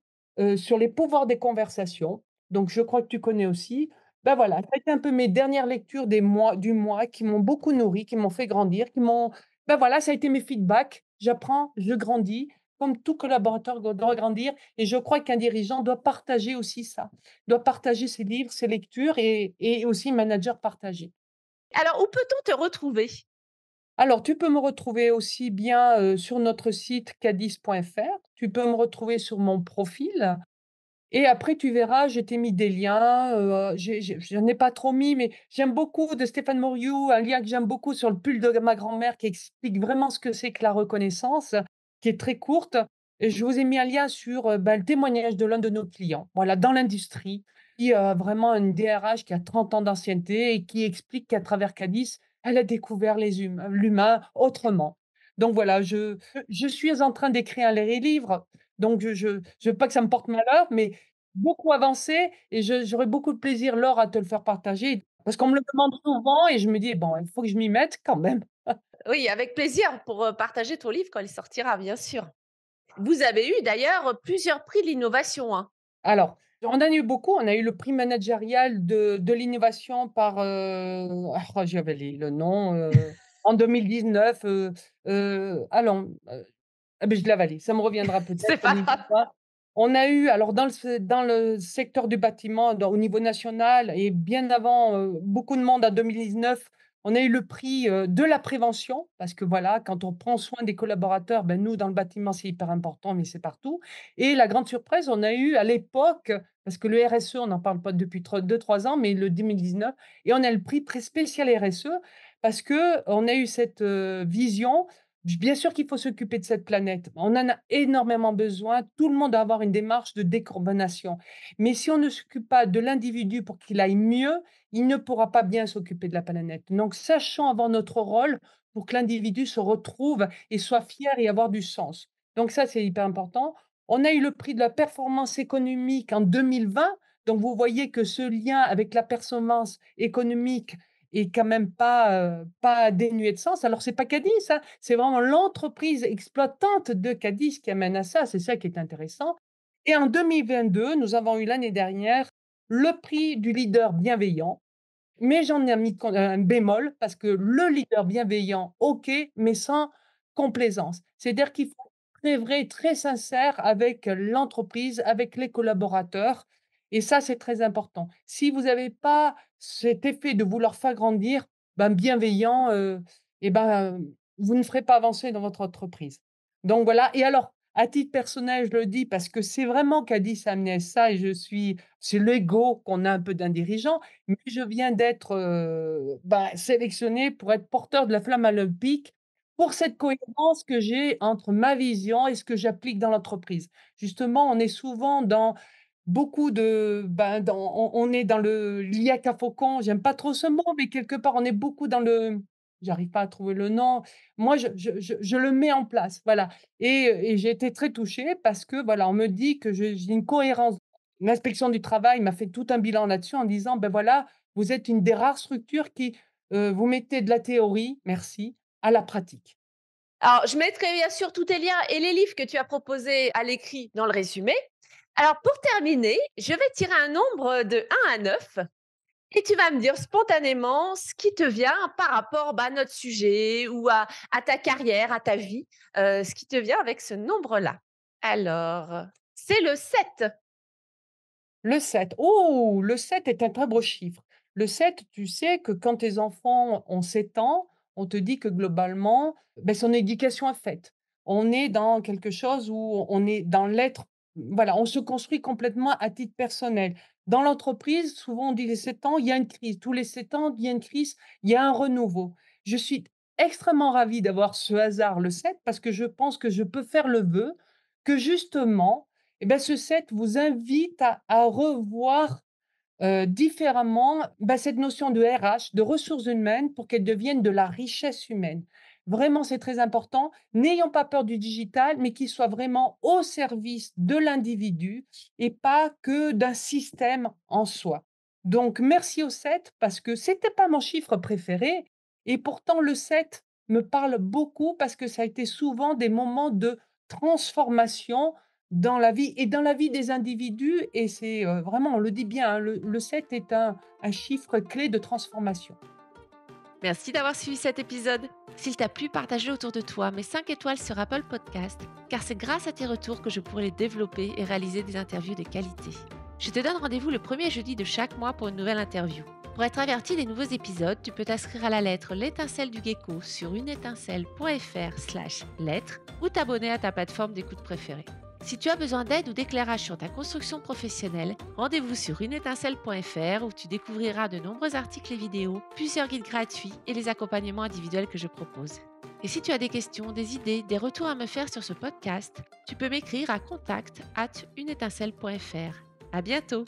sur les pouvoirs des conversations, donc je crois que tu connais aussi. Ben voilà, ça a été un peu mes dernières lectures du mois qui m'ont beaucoup nourri, qui m'ont fait grandir, voilà, ça a été mes feedbacks. J'apprends, je grandis, comme tout collaborateur doit grandir et je crois qu'un dirigeant doit partager aussi ça, doit partager ses livres, ses lectures et aussi manager partagé. Alors, où peut-on te retrouver? Alors, tu peux me retrouver aussi bien, sur notre site cadis.fr, tu peux me retrouver sur mon profil. Et après, tu verras, je t'ai mis des liens, j'en ai pas trop mis, mais j'aime beaucoup de Stéphane Moriou, un lien que j'aime beaucoup sur le pull de ma grand-mère qui explique vraiment ce que c'est que la reconnaissance, qui est très courte. Et je vous ai mis un lien sur, le témoignage de l'un de nos clients, voilà, dans l'industrie, qui a vraiment une DRH qui a 30 ans d'ancienneté et qui explique qu'à travers Cadis, elle a découvert l'humain autrement. Donc voilà, je suis en train d'écrire un livre, donc je veux pas que ça me porte malheur, mais beaucoup avancé et j'aurais beaucoup de plaisir, Laure, à te le faire partager parce qu'on me le demande souvent et je me dis: «Bon, il faut que je m'y mette quand même». Oui, avec plaisir pour, partager ton livre quand il sortira, bien sûr. Vous avez eu d'ailleurs, plusieurs prix de l'innovation, hein? Alors, on en a eu beaucoup, on a eu le prix managérial de l'innovation par, j'avais le nom, en 2019, allons, ah beh, je l'ai avalé, ça me reviendra C'est peut-être pas une autre grave. fois. On a eu alors dans le secteur du bâtiment, au niveau national et bien avant, beaucoup de monde en 2019, on a eu le prix, de la prévention parce que voilà, quand on prend soin des collaborateurs, ben, nous dans le bâtiment, c'est hyper important, mais c'est partout et la grande surprise, on a eu à l'époque, parce que le RSE, on n'en parle pas depuis 2-3 ans, mais le 2019 et on a le prix très spécial RSE parce qu'on a eu cette, vision. Bien sûr qu'il faut s'occuper de cette planète. On en a énormément besoin. Tout le monde doit avoir une démarche de décarbonation. Mais si on ne s'occupe pas de l'individu pour qu'il aille mieux, il ne pourra pas bien s'occuper de la planète. Donc, sachons avoir notre rôle pour que l'individu se retrouve et soit fier et avoir du sens. Donc ça, c'est hyper important. On a eu le prix de la performance économique en 2020. Donc, vous voyez que ce lien avec la performance économique est quand même pas dénué de sens. Alors c'est pas Cadiz, hein, c'est vraiment l'entreprise exploitante de Cadiz qui amène à ça, c'est ça qui est intéressant et en 2022, nous avons eu l'année dernière le prix du leader bienveillant, mais j'en ai mis un bémol parce que le leader bienveillant, OK, mais sans complaisance. C'est-à-dire qu'il faut être très vrai, très sincère avec l'entreprise, avec les collaborateurs et ça, c'est très important. Si vous avez pas cet effet de vouloir faire grandir, ben, bienveillant, et ben, vous ne ferez pas avancer dans votre entreprise. Donc voilà et alors, à titre personnel, je le dis parce que c'est vraiment Cadis a amené ça et c'est l'ego qu'on a un peu d'un dirigeant, mais je viens d'être, sélectionnée pour être porteur de la flamme olympique pour cette cohérence que j'ai entre ma vision et ce que j'applique dans l'entreprise. Justement, on est souvent dans beaucoup de on est dans le l'IAC à faucon, j'aime pas trop ce mot, mais quelque part, on est beaucoup dans le j'arrive pas à trouver le nom. Moi, je le mets en place, voilà et j'ai été très touchée parce que, voilà, on me dit que j'ai une cohérence. L'inspection du travail m'a fait tout un bilan là-dessus en disant: «Ben, voilà, vous êtes une des rares structures qui, vous mettez de la théorie, merci, à la pratique». Alors, je mettrai bien sûr tous tes liens et les livres que tu as proposés à l'écrit dans le résumé. Alors, pour terminer, je vais tirer un nombre de 1 à 9 et tu vas me dire spontanément ce qui te vient par rapport, à notre sujet ou à ta carrière, à ta vie, ce qui te vient avec ce nombre-là. Alors, c'est le 7. Le 7. Oh! Le 7 est un très beau chiffre. Le 7, tu sais que quand tes enfants ont 7 ans, on te dit que globalement, son éducation est faite. On est dans quelque chose où on est dans l'être voilà, on se construit complètement à titre personnel. Dans l'entreprise, souvent on dit les 7 ans, il y a une crise. Tous les 7 ans, il y a une crise, il y a un renouveau. Je suis extrêmement ravie d'avoir ce hasard, le 7, parce que je pense que je peux faire le vœu que justement, ce 7 vous invite à revoir, différemment, cette notion de RH, de ressources humaines pour qu'elles deviennent de la richesse humaine. Vraiment, c'est très important. N'ayons pas peur du digital, mais qu'il soit vraiment au service de l'individu et pas que d'un système en soi. Donc merci au 7 parce que c'était pas mon chiffre préféré et pourtant le 7 me parle beaucoup parce que ça a été souvent des moments de transformation dans la vie et dans la vie des individus et c'est, vraiment on le dit bien, hein, le 7 est un chiffre clé de transformation. Merci d'avoir suivi cet épisode. S'il t'a plu, partage-le autour de toi, mets 5 étoiles sur Apple Podcast, car c'est grâce à tes retours que je pourrai les développer et réaliser des interviews de qualité. Je te donne rendez-vous le premier jeudi de chaque mois pour une nouvelle interview. Pour être averti des nouveaux épisodes, tu peux t'inscrire à la lettre L'étincelle du gecko sur uneétincelle.fr/lettre ou t'abonner à ta plateforme d'écoute préférée. Si tu as besoin d'aide ou d'éclairage sur ta construction professionnelle, rendez-vous sur uneétincelle.fr où tu découvriras de nombreux articles et vidéos, plusieurs guides gratuits et les accompagnements individuels que je propose. Et si tu as des questions, des idées, des retours à me faire sur ce podcast, tu peux m'écrire à contact@uneétincelle.fr. À bientôt!